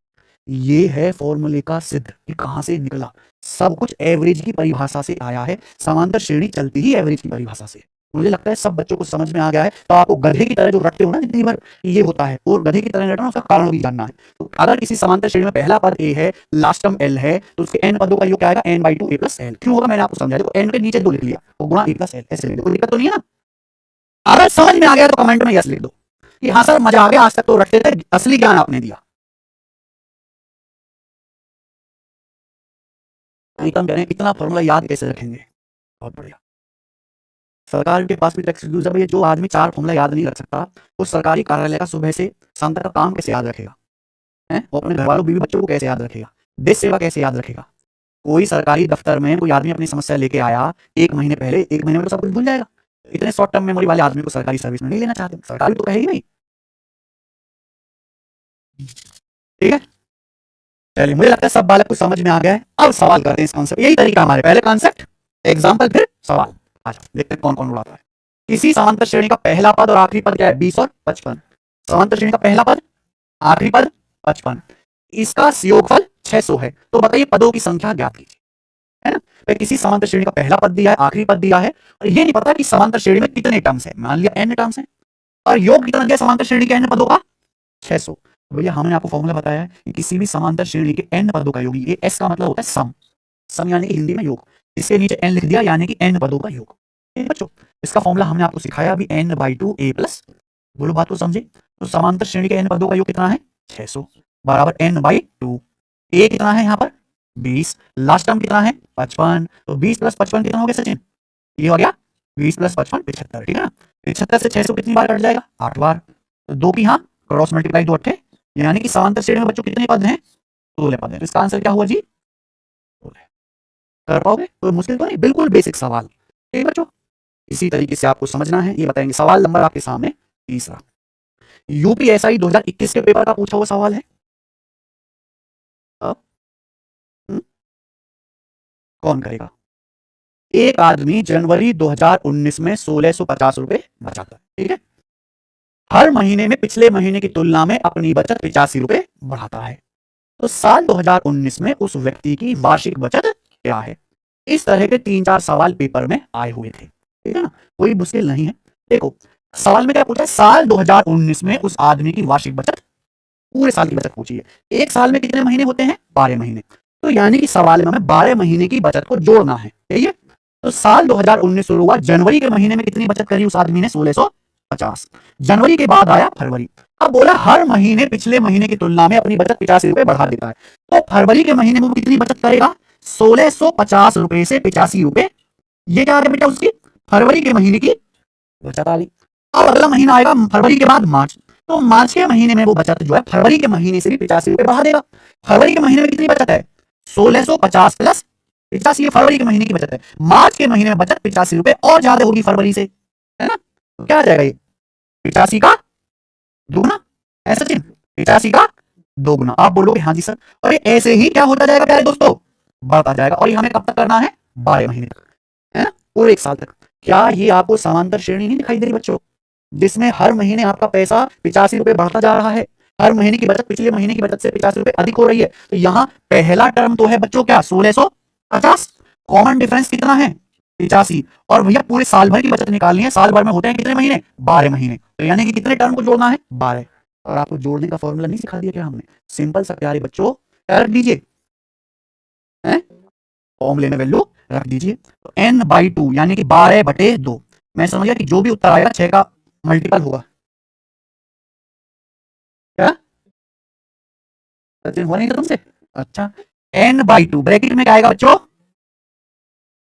ये है फॉर्मूले का सिद्ध कि कहां से निकला, सब कुछ एवरेज की परिभाषा से आया है, समांतर श्रेणी चलती ही एवरेज की परिभाषा से। मुझे लगता है सब बच्चों को समझ में आ गया है। तो आपको गधे की तरह जो रटते हो ना जितनी बार ये होता है, और गधे की तरह रटना उसका कारण भी जानना है। तो अगर किसी समांतर श्रेणी में पहला पद ए है, लास्ट टर्म एल है, तो उसके एन पदों का योग क्या आएगा, n by 2 a plus l. क्यों होगा मैंने आपको समझाया, देखो एन के नीचे 2 लिख लिया तो गुणा ए प्लस एल, ऐसे कोई दिक्कत तो नहीं है ना। अगर समझ में आ गया तो कमेंट में यस लिख दो कि हाँ सर मजा आ गया, आज तक तो रटते थे, असली ज्ञान आपने दिया। प्रीतम कह रहे हैं इतना फॉर्मूला याद कैसे रखेंगे, बहुत बढ़िया। सरकार के पास भी टैक्स जब ये जो आदमी 4 फॉर्मूला याद नहीं रख सकता, उस सरकारी कार्यालय का सुबह से शाम तक का काम कैसे याद रखेगा, है वो अपने घर वालों बीवी बच्चों को कैसे याद रखेगा, देश सेवा कैसे याद रखेगा। कोई सरकारी दफ्तर में कोई आदमी अपनी समस्या लेके आया 1 महीने पहले, 1 महीने में तो सब कुछ भूल जाएगा। इतने शॉर्ट टर्म मेमोरी वाले आदमी को सरकारी सर्विस में नहीं लेना चाहते, सरकार भी तो कहेगी नहीं। ठीक है, चलिए मुझे लगता है सब बालक को समझ में आ गया है। अब सवाल करते हैं इस कॉन्सेप्ट, यही तरीका हमारे, पहले कॉन्सेप्ट एग्जाम्पल फिर सवाल। अच्छा देखते हैं कौन कौन उड़ाता है। किसी समांतर श्रेणी का पहला पद और आखिरी पद क्या है, 20 और 55। समांतर श्रेणी का पहला पद आखिरी पद 55, इसका योगफल 600 है, तो बताइए पदों की संख्या ज्ञात कीजिए, है ना। तो किसी समांतर श्रेणी का पहला पद दिया है, आखिरी पद दिया है, और ये नहीं पता कि समांतर श्रेणी में कितने टर्म्स है, मान लिया n टर्म्स है, और योग कितना दिया समांतर श्रेणी के n पदों का 600। भैया हमने आपको फॉर्मूला बताया है कि किसी भी समांतर श्रेणी के n पदों का योग, ये s का मतलब होता है सम, सम यानी कि हिंदी में योग, इसके नीचे n लिख दिया यानी कि n पदों का योग। बच्चों इसका फॉर्मूला हमने आपको सिखाया अभी, n बाई 2 a प्लस, बोलो बात को समझे। तो समांतर श्रेणी के n पदों का योग कितना है, 600 बराबर n बाई 2, a कितना है यहाँ पर 20, लास्ट टर्म कितना है 55, तो 20 प्लस 55 कितना हो गया सचिन, ये हो गया 20 प्लस 55 75, ठीक है ना। 75 से 600 कितनी बार कट जाएगा, 8 बार, तो 2 की यहाँ क्रॉस मल्टीप्लाई 2 8, यानी कि समांतर श्रेणी में बच्चों कितने पद हैं, 16 पद हैं। तो इसका आंसर क्या हुआ जी, 16। कर पाओगे, तो मुश्किल तो नहीं, बिल्कुल बेसिक सवाल। ठीक बच्चों, इसी तरीके से आपको समझना है, ये बताएंगे। सवाल नंबर आपके सामने तीसरा, यूपीएसआई 2021 के पेपर का पूछा हुआ सवाल है। कौन करेगा, एक आदमी जनवरी 2019 में 1650 रुपए बचाता है, ठीक है, हर महीने में पिछले महीने की तुलना में अपनी बचत 85 रुपए बढ़ाता है, तो साल 2019 में उस व्यक्ति की वार्षिक बचत क्या है। इस तरह के 3-4 सवाल पेपर में आए हुए थे, ठीक है ना, कोई मुश्किल नहीं है। देखो सवाल में क्या पूछा है, साल 2019 में उस आदमी की वार्षिक बचत पूरे साल की बचत पूछी है। एक साल में कितने महीने होते हैं? 12 महीने। तो यानी कि सवाल में हमें 12 महीने की बचत को जोड़ना है, सही है। तो साल 2019 शुरू हुआ, जनवरी के महीने में कितनी बचत करी उस आदमी ने? 1650। जनवरी के बाद आया फरवरी। अब बोला हर महीने पिछले महीने की तुलना में अपनी बचत 85 रुपए बढ़ा देता है। तो फरवरी के महीने में वो कितनी बचत करेगा? 1650 रुपए से 85 रुपए। ये क्या आ गया बेटा? उसकी फरवरी के महीने की बचत आ गई। अब अगला महीना आएगा फरवरी के बाद मार्च। तो मार्च के महीने में वो बचत जो है फरवरी के महीने से भी 85 रुपए बढ़ा देगा। फरवरी के महीने में कितनी बचत है? 1650 प्लस 85, ये फरवरी के महीने की बचत है। मार्च के महीने में बचत 85 रुपए और ज्यादा होगी फरवरी से, है ना। तो क्या आ जाएगा? ये 85 का दोगुना, ऐसा सचिन, 85 का दोगुना। आप बोलोगे हाँ जी सर। और ये ऐसे ही क्या होता जाएगा प्यारे दोस्तों? बढ़ता जाएगा। और ये हमें कब तक करना है? 12 महीने तक, है ना, पूरे एक साल तक। क्या ये आपको समांतर श्रेणी नहीं दिखाई दे रही बच्चों, जिसमें हर महीने आपका पैसा 85 रुपए बढ़ता जा रहा है? हर महीने की बचत पिछले महीने की बचत से 50 रुपए अधिक हो रही है। तो यहाँ पहला टर्म तो है बच्चों क्या? 1650। कॉमन डिफरेंस कितना है? 85। और भैया पूरे साल भर की बचत निकालनी है। साल भर में होते हैं कितने महीने? 12 महीने। तो यानी कि कितने टर्म को जोड़ना है? 12। और आपको जोड़ने का फॉर्मूला नहीं सिखा दिया क्या हमने? सिंपल सा प्यारे बच्चों, रख दीजिए, फॉर्मूले में वैल्यू रख दीजिए। तो n/2 यानी कि 12/2। मैं समझ गया कि जो भी उत्तर आएगा 6 का मल्टीपल होगा। क्या सचिन, हुआ नहीं था तुमसे? अच्छा, n/2 ब्रैकेट में क्या आएगा बच्चों?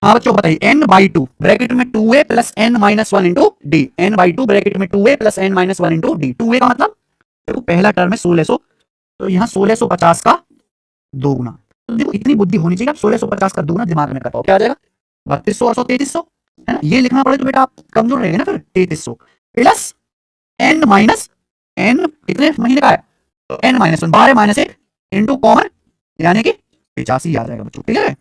हाँ बच्चों बताइए, n/2 ब्रैकेट में 2a plus n minus 1 into d. n/2 bracket में 2a plus n minus 1 into D. 2a का मतलब देखो पहला टर्म है 1600, तो यहाँ 1650 का दोगुना। तो देखो इतनी बुद्धि होनी चाहिए, आप 1650 का दोगुना दिमाग में कर पाओ, क्या आ जाएगा? 3200 और 3300, है ना। ये लिखना पड़े तो बेटा आप कमजोर रहेंगे ना फिर। 3300 प्लस n माइनस n कितने महीने का है? तो n minus 1, 12 minus 1 into common, यानी कि 85 आ जाएगा बच्चों, ठीक है।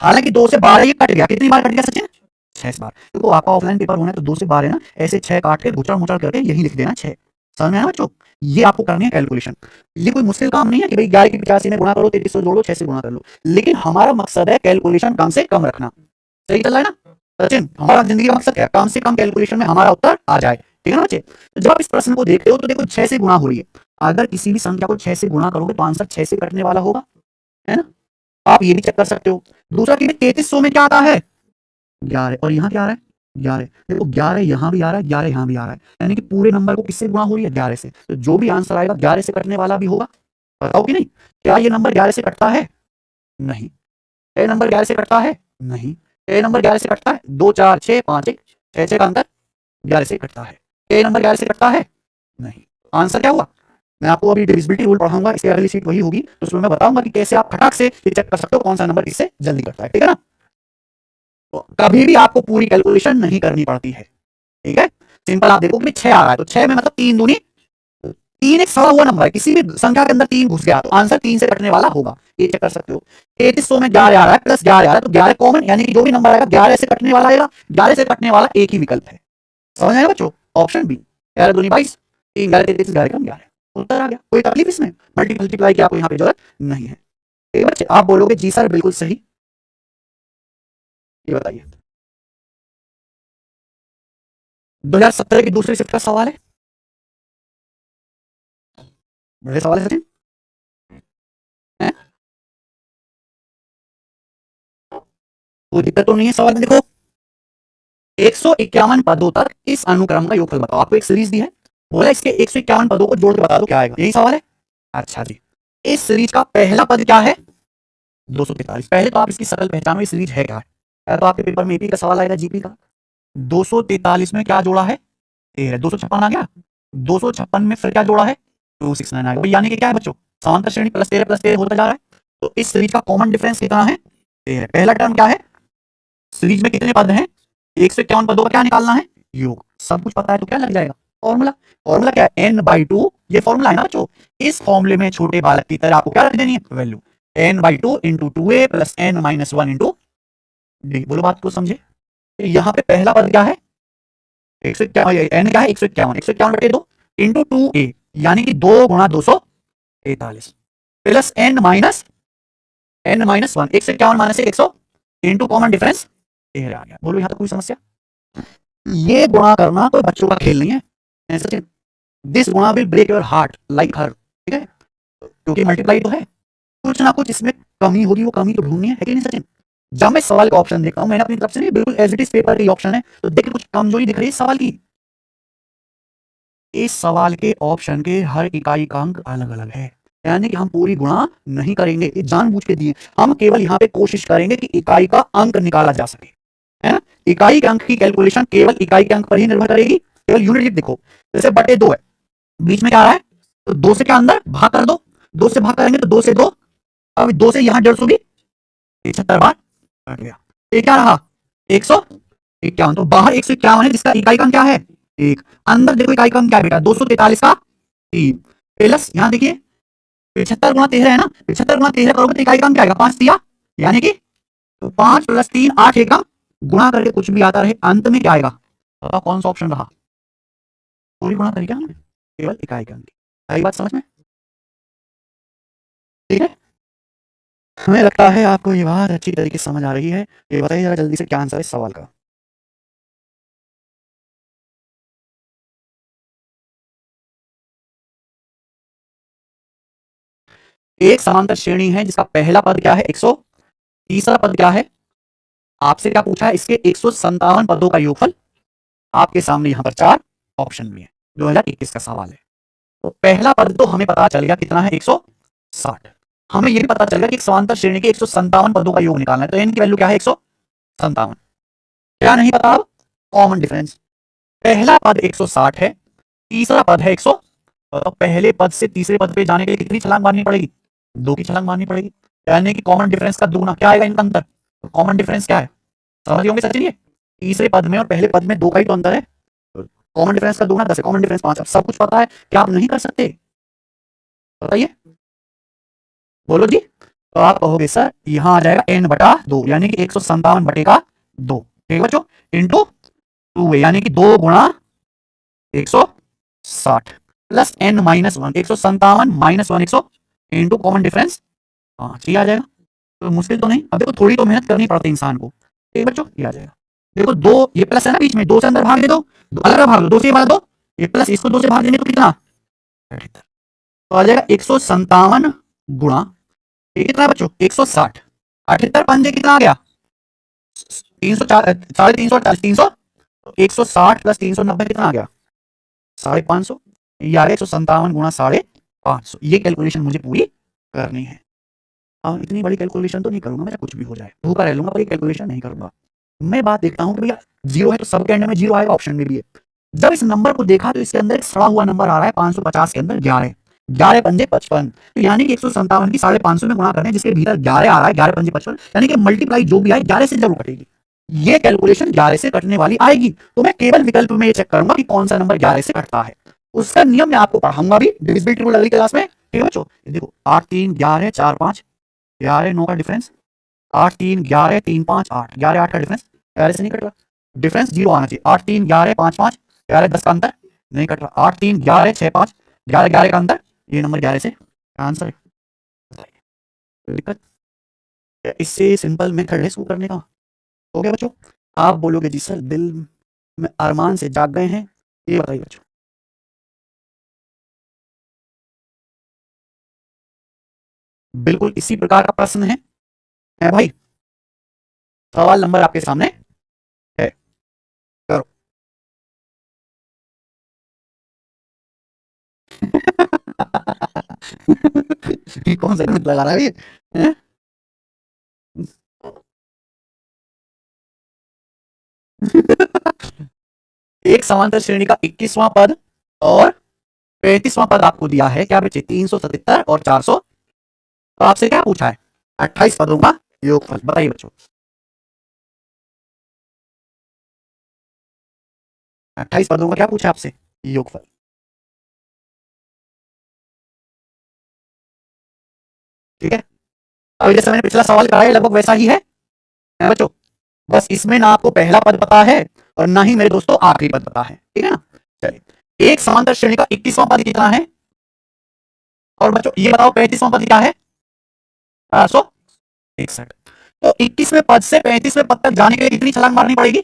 हालांकि 2 से 12 ये कट गया, कितनी बार कट गया सचिन? 6 बार। तो आपका ऑफलाइन पेपर होना है तो 2 से 12 ना ऐसे 6 काट के गुचड़ मुचड़ करके यही लिख देना 6। समझ में आया बच्चों? ये आपको करनी है कैलकुलेशन। ये कोई मुश्किल काम नहीं है कि भाई 11 की 85 में गुणा करो, 3300 जोड़ो, 6 से गुणा कर लो। लेकिन हमारा मकसद है कैलकुलेशन कम से कम रखना। सही चल रहा है ना सचिन? हमारा जिंदगी का मकसद क्या है? कम से कम कैलकुलेशन में हमारा उत्तर आ जाए, ठीक है ना बच्चे। तो जब आप इस प्रश्न को देखते हो तो देखो 6 से गुणा हो रही है। अगर किसी भी संख्या को 6 से गुणा करोगे तो आंसर 6 से कटने वाला होगा, है ना। आप ये भी चेक कर सकते हो। दूसरा कि 3300 में क्या आता है? 11। और यहाँ क्या आ रहा है? 11। देखो 11 यहाँ भी आ रहा है, 11 यहाँ भी आ रहा है, यानी कि पूरे नंबर को किससे गुणा हो रही है? 11 से। तो जो भी आंसर आएगा 11 से कटने वाला भी होगा। बताओ कि नहीं? क्या ये नंबर 11 से कटता है? नहीं। ए नंबर 11 से कटता है? नहीं। ए नंबर 11 से कटता है? 2 4 6 5 1 6 6 का अंतर 11 से कटता है। ए नंबर 11 से कटता है? नहीं। आंसर क्या हुआ? मैं आपको अभी डिविजिबिलिटी रूल पढ़ाऊंगा, इसकी अगली सीट वही होगी, तो उसमें मैं बताऊंगा कि कैसे आप फटाक से चेक कर सकते हो कौन सा नंबर किससे जल्दी कटता है, ठीक है ना। तो कभी भी आपको पूरी कैलकुलेशन नहीं करनी पड़ती है, ठीक है। सिंपल आप देखो कि 6 आ रहा है तो 6 में मतलब 3 दूनी 3 एक सड़ा हुआ नंबर है, किसी भी संख्या के अंदर 3 घुस गया तो आंसर 3 से कटने वाला होगा, ये चेक कर सकते हो। 3300 में 11 आ रहा है प्लस 11 आ रहा है तो 11 कॉमन, यानी कि जो भी नंबर आएगा 11 से कटने वाला आएगा। 11 से कटने वाला एक ही विकल्प है, समझ आएगा बच्चों? Option B. 11 दूनी 22, 3 11 33 11 कम 11, उत्तर आ गया। कोई तकलीफ इसमें? मल्टीप्लाई की आपको यहाँ पे जरूरत नहीं है, ठीक है बच्चे। आप बोलोगे जी सर बिल्कुल सही। ये बताइए 2017 की दूसरी शिफ्ट का सवाल है, बड़े सवाल है सचिन, हैं? कोई दिक्कत तो नहीं है सवाल में? देखो 151 पदों तक इस अनुक्रम का योगफल बताओ। आपको एक सीरीज दी है, बोला इसके 151 पदों को जोड़ के बता दो क्या आएगा, यही सवाल है। अच्छा जी, इस सीरीज का पहला पद क्या है? 243। पहले तो आप इसकी सकल पहचानो, ये सीरीज है क्या है। तो आपके पेपर में एपी का सवाल आएगा, जीपी का। 243 में क्या जोड़ा है? 13। 256 आ गया। 256 में फिर क्या जोड़ा है? 269 आ गया। यानी कि क्या है बच्चों? समांतर श्रेणी प्लस 13 होता जा रहा है। तो इस सीरीज का कॉमन डिफरेंस कितना है? 13। पहला टर्म क्या है? सीरीज में कितने पद हैं? 151 पदों का क्या निकालना है? योग। सब कुछ पता है तो क्या लग जाएगा? फॉर्मूला। फॉर्मूला क्या है? n/2। ये फॉर्मूला है ना बच्चों। इस फॉर्मूले में छोटे बालक की तरह आपको क्या रख देनी है? Value n/2 into 2a plus n minus 1 into D. बोलो बात को समझे। यहाँ पे पहला पद क्या है? 151। n क्या है? 151। 151/2 इंटू 2a, यानी कि 2 गुणा 243 plus n minus 1। 151 minus 100 into common difference 13 आ गया। बोलो यहाँ तक कोई समस्या? ये गुणा करना कोई बच्चों का खेल नहीं है, सचिन। दिस गुणा will break your heart like her. ठीक है, क्योंकि मल्टीप्लाई तो है, कुछ ना कुछ इसमें कमी होगी, वो कमी तो ढूंढनी है कि नहीं सचिन? जब मैं सवाल का ऑप्शन देखता हूं, मैंने अपनी तरफ से नहीं, बिल्कुल एज इट इज पेपर के ऑप्शन है, तो देखिए कुछ कमजोरी दिख रही है इस सवाल की। इस सवाल के ऑप्शन के हर इकाई का अंक अलग अलग है, यानी कि हम पूरी गुणा नहीं करेंगे, ये जानबूझ के दिए, हम केवल यहाँ पे कोशिश करेंगे कि इकाई का अंक निकाला जा सके, है ना? इकाई के अंक की कैलकुलेशन केवल इकाई के अंक पर ही निर्भर करेगी, केवल यूनिट लिख देखो, जैसे बटे 2 है, बीच में क्या आ रहा है, तो 2 से क्या अंदर भाग कर दो, 2 से भाग करेंगे तो 2 से 2, अब 2 से यहाँ 150 भी 75 बार कट गया, ये क्या रहा 151, तो बाहर 151 है जिसका इकाई का अंक क्या है 1, अंदर देखो इकाई का अंक क्या है बेटा 243 का 3, प्लस यहाँ देखिए 75 गुणा 13 है ना, 75 गुणा 13 करोगे तो इकाई का अंक क्या आएगा 5 दिया, यानी कि तो 5 + 3 8 एकम, गुणा करके कुछ भी आता रहे, अंत में क्या आएगा, कौन सा ऑप्शन रहा, पूरी गुणा करेगा हमने केवल इकाई का अंक, आई बात समझ में? ठीक है, हमें लगता है आपको ये बात अच्छी तरीके से समझ आ रही है। ये बताइए जरा जल्दी से क्या आंसर है इस सवाल का। एक समांतर श्रेणी है जिसका पहला पद क्या है 100, तीसरा पद क्या है, आपसे क्या पूछा है इसके 157 पदों का योगफल, आपके सामने यहां पर 4 ऑप्शन भी है, 2021 का सवाल है। तो पहला पद तो हमें पता चल गया कितना है 160, हमें यह भी पता चल गया कि एक समांतर श्रेणी के 157 पदों का योग निकालना है, तो n की वैल्यू क्या है 157, क्या नहीं पता अब, कॉमन डिफरेंस, पहला पद 160 है, तीसरा पद है 100, तो पहले पद से तीसरे पद पे जाने के लिए कितनी छलांग मारनी पड़ेगी, 2 की छलांग मारनी पड़ेगी, यानी कि कॉमन डिफरेंस का दुगना, क्या आएगा इनका अंतर, तो कॉमन डिफरेंस क्या है, समझ होंगे सचिन, ये तीसरे पद में और पहले पद में 2 का ही तो अंतर है, कॉमन डिफरेंस का दुगना 10 है, कॉमन डिफरेंस 5, सब कुछ पता है, क्या आप नहीं कर सकते, बताइए, बोलो जी, तो आप कहोगे सर यहां आ जाएगा n/2, यानी कि 157 बटे का 2, ठीक बच्चों, इंटू 2 यानी कि 2 गुणा 160 plus n-1, 157 - 1 100 into common difference 5, ये आ जाएगा, तो मुश्किल तो नहीं, अब देखो थोड़ी तो मेहनत करनी पड़ती है इंसान को, ठीक बच्चों, ये आ जाएगा, देखो 2 ये प्लस है ना बीच में, 2 से अंदर भाग दे दो, अलग भाग दो, 2 से भाग दो, ये प्लस इसको 2 से भाग देंगे तो कितना, तो आ जाएगा 157 गुणा, ये कितना है बच्चों 160, 78 पंजे कितना आ गया 304, 340, 300, 160 + 390 कितना आ गया 550, ये आ गया 157 गुणा 550, ये कैलकुलेशन मुझे पूरी करनी है। अब इतनी बड़ी कैलकुलेशन तो नहीं करूंगा मैं, कुछ भी हो जाए भूखा रह लूंगा, पर ये कैलकुलेशन नहीं करूंगा। मैं बात देखता हूँ कि भैया 0 है तो सबके अंडर में 0 आएगा, ऑप्शन में भी है। जब इस नंबर को देखा तो इसके अंदर एक सड़ा हुआ नंबर आ रहा है 550 के अंदर 11, 11 पंजे 55, तो यानी कि 157 की 550 में गुणा करने जिसके भीतर 11 आ रहा है, 11 पंजे 55, यानी कि मल्टीप्लाई जो भी आए 11 से जरूर कटेगी, ये कैलकुलेशन 11 से कटने वाली आएगी, तो मैं केवल विकल्प में ये चेक करूंगा कि कौन सा नंबर 11 से कटता है, उसका नियम मैं आपको पढ़ाऊंगा भी डिविजिबिलिटी रूल अगली क्लास में, ठीक है बच्चों। देखो 8 3 11 4 5, 11 9 का डिफरेंस, 8 3 11 3 5 8, 11 8 का डिफरेंस, 11 से नहीं कट रहा, डिफरेंस 0 आना चाहिए, 8 3 11 5 5, 11 10 का अंतर नहीं कट रहा, 8 3 11 6 5, 11 11 का अंतर, ये नंबर 11 से आंसर है, दिक्कत, इससे सिंपल मेथड है इसको करने का, हो गया बच्चों। आप बोलोगे जी सर दिल में अरमान से जाग गए हैं, ये बताइए बच्चों, बिल्कुल इसी प्रकार का प्रश्न है भाई, सवाल नंबर आपके सामने है, करो। कौन सा गणित लगा रहा है ये, एक समांतर श्रेणी का 21वां पद और 35वां पद आपको दिया है, क्या बच्चे 377 और 400, तो आपसे क्या पूछा है 28 पदों का योगफल, बताइए बच्चों, 28 पदों का क्या पूछा आपसे योगफल, ठीक है। अब जैसे मैंने पिछला सवाल कराया लगभग वैसा ही है बच्चों, बस इसमें ना आपको पहला पद पता है और ना ही मेरे दोस्तों आखिरी पद पता है, ठीक है ना। चलिए एक समांतर श्रेणी का 21वां पद कितना है, और बच्चों ये बताओ 35वां पद क्या है 861, तो 21वें पद से 35वें पद तक जाने के लिए कितनी छलांग मारनी पड़ेगी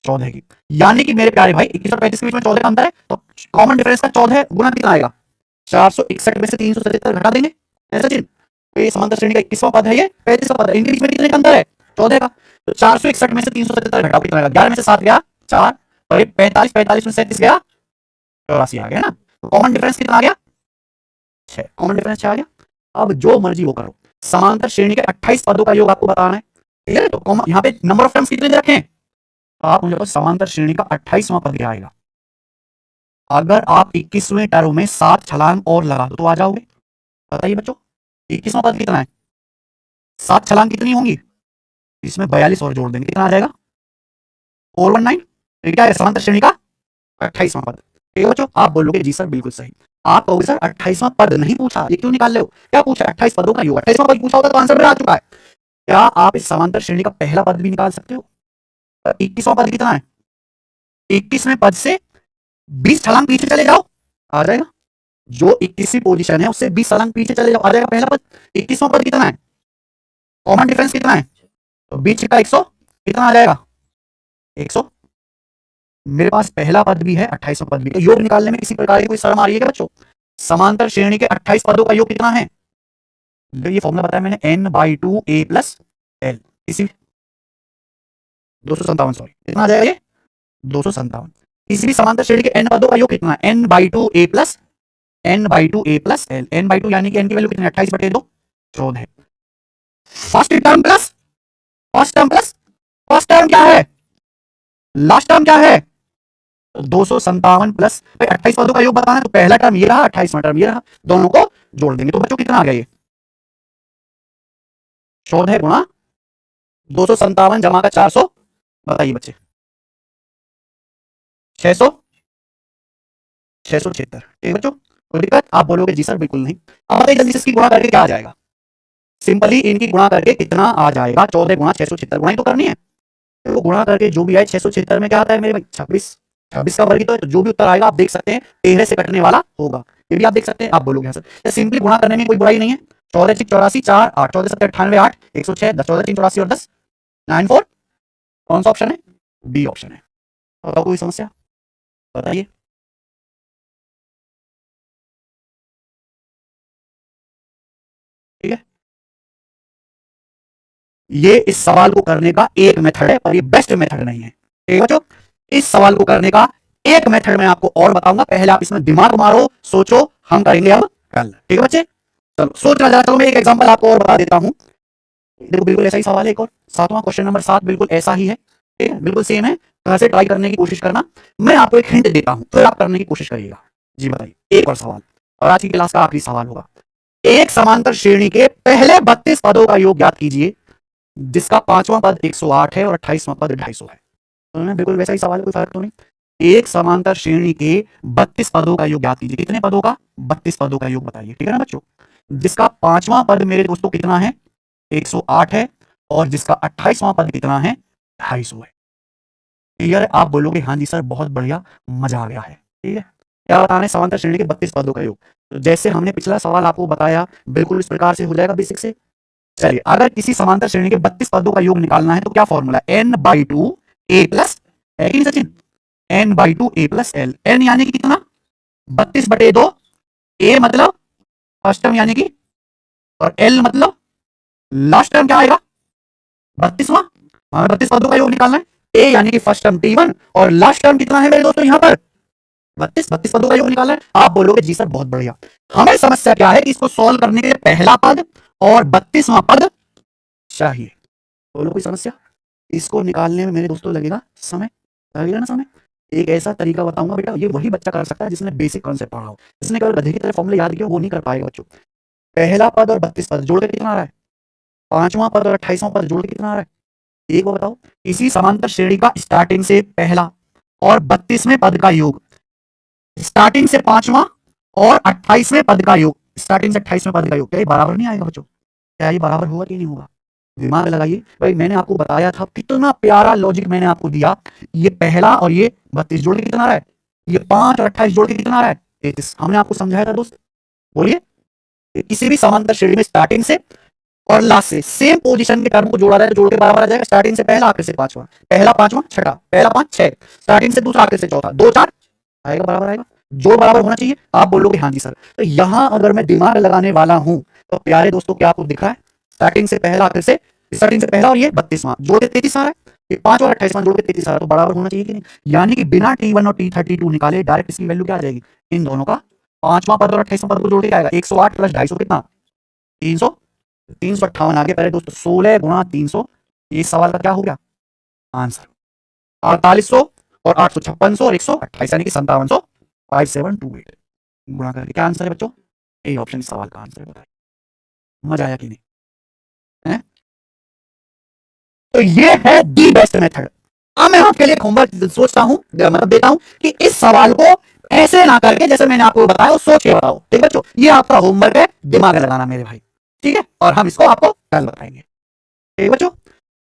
14 की, यानी कि मेरे प्यारे भाई 21 और 35 के बीच में 14 का अंतर है, तो कॉमन डिफरेंस का 14 गुना कितना आएगा 461 में से 377 घटा देंगे ऐसा चीज। तो ये समांतर श्रेणी का 21वां पद है, ये 35वां पद है, इनके बीच में कितने का अंतर है 14 का। तो 461 में से 377 घटाओ कितना आएगा, 11 में से 7 गया 4 और ये 45, 45 में 37 गया 84 आ गया ना। तो कॉमन डिफरेंस कितना आ गया 6, कॉमन डिफरेंस 6 आ गया। अब जो मर्जी वो करो, समांतर श्रेणी के 28 पदों का योग आपको बताना है, ठीक है। तो यहाँ पे नंबर ऑफ टर्म्स कितने दे रखे हैं, आप मुझे समांतर श्रेणी का 28वां पद क्या आएगा। अगर आप 21वें टर्म में 7 छलांग और लगा दो तो आ जाओगे। बताइए बच्चों 21वां पद कितना है, 7 छलांग कितनी होंगी, इसमें 42 और जोड़ देंगे कितना आ जाएगा 419। क्या है समांतर श्रेणी का 28वां पद। ठीक है बच्चों, आप बोलोगे जी सर बिल्कुल सही। आप कहोगे सर 28वां पद नहीं पूछा, ये क्यों निकाल रहे हो, क्या पूछा 28 पदों का योग, 28वां पद पूछा होता तो आंसर में आ चुका है। क्या आप इस समांतर श्रेणी का पहला पद भी निकाल सकते हो। 21वां पद कितना है, 21वें पद से 20 छलांग पीछे चले जाओ आ जाएगा। जो 21वीं पोजीशन है उससे 20 छलांग पीछे चले जाओ आ जाएगा पहला पद। 21वां पद कितना है, कॉमन डिफरेंस कितना है, तो 20 का 100 कितना आ जाएगा 100। मेरे पास पहला पद भी है 28वां पद भी है। योग निकालने में किसी प्रकार की कोई शर्म आ रही है क्या बच्चों। समांतर श्रेणी के 28 पदों का योग कितना है, ये फॉर्मूला बताया मैंने n/2 a प्लस l, इसी 257 सॉरी कितना आ जाएगा ये 257। किसी भी समांतर श्रेणी के n पदों का योग कितना है n/2 a plus l, n/2 यानी कि n की वैल्यू कितनी 28/2 14। First term plus first term क्या है, लास्ट टर्म क्या है 257 प्लस 28 पदों का योग बताना है, तो पहला टर्म ये रहा 28वां टर्म ये रहा, दोनों को जोड़ देंगे तो बच्चों कितना आ गया ये 14 गुणा 257 जमा का 400, बताइए बच्चे 676। ठीक बच्चों कोई दिक्कत, आप बोलोगे जी सर बिल्कुल नहीं। अब बताइए जल्दी से इसकी गुणा करके क्या आ जाएगा, सिंपली इनकी गुणा करके कितना आ जाएगा 14 गुणा 676, गुणा ही तो करनी है। तो गुणा करके जो भी आए 676 में क्या आता है मेरे भाई 26, 26 का वर्ग तो है, तो जो भी उत्तर आएगा आप देख सकते हैं 13 से कटने वाला होगा, ये भी आप देख सकते हैं। आप बोलोगे सर सिंपली गुणा करने में कोई बुराई नहीं है। 14 6 84 4 8 14 7 98 8 106 10 14 3 84 और 10 94, कौन सा ऑप्शन है, बी ऑप्शन है। बताओ कोई समस्या बताइए। ठीक है, ये इस सवाल को करने का एक मेथड है पर ये बेस्ट मेथड नहीं है। ठीक है बच्चों, इस सवाल को करने का एक मेथड मैं आपको और बताऊंगा, पहले आप इसमें दिमाग मारो सोचो, हम करेंगे अब कल। ठीक है बच्चे, चलो सोचना जरा। चलो मैं एक एग्जांपल आपको और बता देता हूं, देखो बिल्कुल ऐसा ही सवाल है एक और, 7वां क्वेश्चन नंबर 7 बिल्कुल ऐसा ही है। ठीक है, बिल्कुल सेम है, घर से ट्राई करने की कोशिश करना। मैं आपको एक हिंट देता हूं फिर आप करने की कोशिश करिएगा। जी बताइए एक और सवाल, और आज की क्लास का आखिरी सवाल होगा। एक समांतर श्रेणी के पहले 32 पदों का योग ज्ञात कीजिए जिसका 5वां पद 108 है और 28वां पद 250 है। तो बिल्कुल वैसा ही सवाल है, कोई फर्क तो नहीं। एक समांतर श्रेणी के 32 पदों का योग ज्ञात कीजिए, कितने पदों का 32 पदों का योग बताइए। ठीक है ना बच्चों, जिसका 5वां पद मेरे दोस्तों कितना है 108 है और जिसका 28वां पद कितना है 250 है। क्लियर, आप बोलोगे हाँ जी सर बहुत बढ़िया मजा आ गया है। ठीक है, क्या बताना है समांतर श्रेणी के 32 पदों का योग, तो जैसे हमने पिछला सवाल आपको बताया बिल्कुल इस प्रकार से हो जाएगा बेसिक से। चलिए अगर किसी समांतर श्रेणी के 32 पदों का योग निकालना है तो क्या फॉर्मूला n/2 a प्लस, है कि नहीं Sachin, n/2 a plus l। n यानी कि कितना 32/2, a मतलब फर्स्ट टर्म यानी कि, और l मतलब लास्ट टर्म क्या आएगा 32वां। हमें 32 पदों का योग निकालना है, a यानी कि फर्स्ट टर्म t1 और लास्ट टर्म कितना है मेरे दोस्तों यहाँ पर 32 पदों का योग निकालना है। आप बोलोगे जी सर बहुत बढ़िया, हमें समस्या क्या है कि इसको सॉल्व करने के लिए पहला पद और 32वां पद चाहिए। बोलो कोई समस्या, इसको निकालने में मेरे दोस्तों लगेगा समय, लगेगा ना समय। एक ऐसा तरीका बताऊंगा बेटा, ये वही बच्चा कर सकता है जिसने बेसिक कॉन्सेप्ट पढ़ा हो, जिसने केवल गधे की तरह फॉर्मूले याद किया वो नहीं कर पाएगा बच्चों। पहला पद और 32 पद जोड़ के कितना आ रहा है, 5वां पद और 28वां पद जोड़ के कितना आ रहा है, एक बार बताओ। इसी समांतर श्रेणी का स्टार्टिंग से पहला और 32वें पद का योग, स्टार्टिंग से 5वां और 28वें पद का योग, स्टार्टिंग से 28वें पद का योग, क्या ये बराबर नहीं आएगा बच्चों, क्या ये बराबर होगा कि नहीं होगा, दिमाग लगाइए भाई। मैंने आपको बताया था कितना प्यारा लॉजिक मैंने आपको दिया, ये पहला और ये 32 जोड़ के कितना आ रहा है, ये 5 और 28 जोड़ के कितना आ रहा है 33। हमने आपको समझाया था दोस्त, बोलिए किसी भी समांतर श्रेणी में स्टार्टिंग से और लास्ट से सेम पोजीशन के टर्म को जोड़ा जाए तो जोड़ के बराबर आ जाएगा। स्टार्टिंग से पहला आखिर से पांचवा, पहला पांचवा छठा, पहला 5 6, स्टार्टिंग से दूसरा आखिर से चौथा 2 4 आएगा बराबर आएगा। जोड़ बराबर होना चाहिए। आप बोलोगे हाँ जी सर। तो यहां अगर मैं दिमाग लगाने वाला हूं तो प्यारे दोस्तों क्या आपको दिख रहा है, स्टार्टिंग से पहला फिर से स्टार्टिंग से पहला और ये 32वां जोड़ के 33 आ रहा है, ये 5 और 28वां जोड़ के 33 आ रहा है, तो बराबर होना चाहिए कि नहीं। यानी कि बिना T1 और T32 निकाले डायरेक्ट इसकी वैल्यू क्या आ जाएगी, इन दोनों का पांचवां पद और 28वां पद को जोड़ के क्या आएगा, 108 प्लस 250 कितना 300, 358 आ गया पहले दोस्तों, 16 गुणा 300। इस सवाल का क्या हो गया आंसर, 4800 और 800 5600 और 128 यानी कि 5700, 5728 गुणा करके क्या आंसर है बच्चों, यही ऑप्शन इस सवाल का आंसर है। बताइए मजा आया कि नहीं है? तो ये है दी बेस्ट मेथड। अब मैं आपके लिए होमवर्क सोचता हूं, मतलब देता हूं कि इस सवाल को ऐसे ना करके जैसे मैंने आपको बताया सोच के बताओ। ठीक बच्चों, ये आपका होमवर्क है, दिमाग लगाना मेरे भाई। ठीक है, और हम इसको आपको कल बताएंगे। ठीक बच्चों।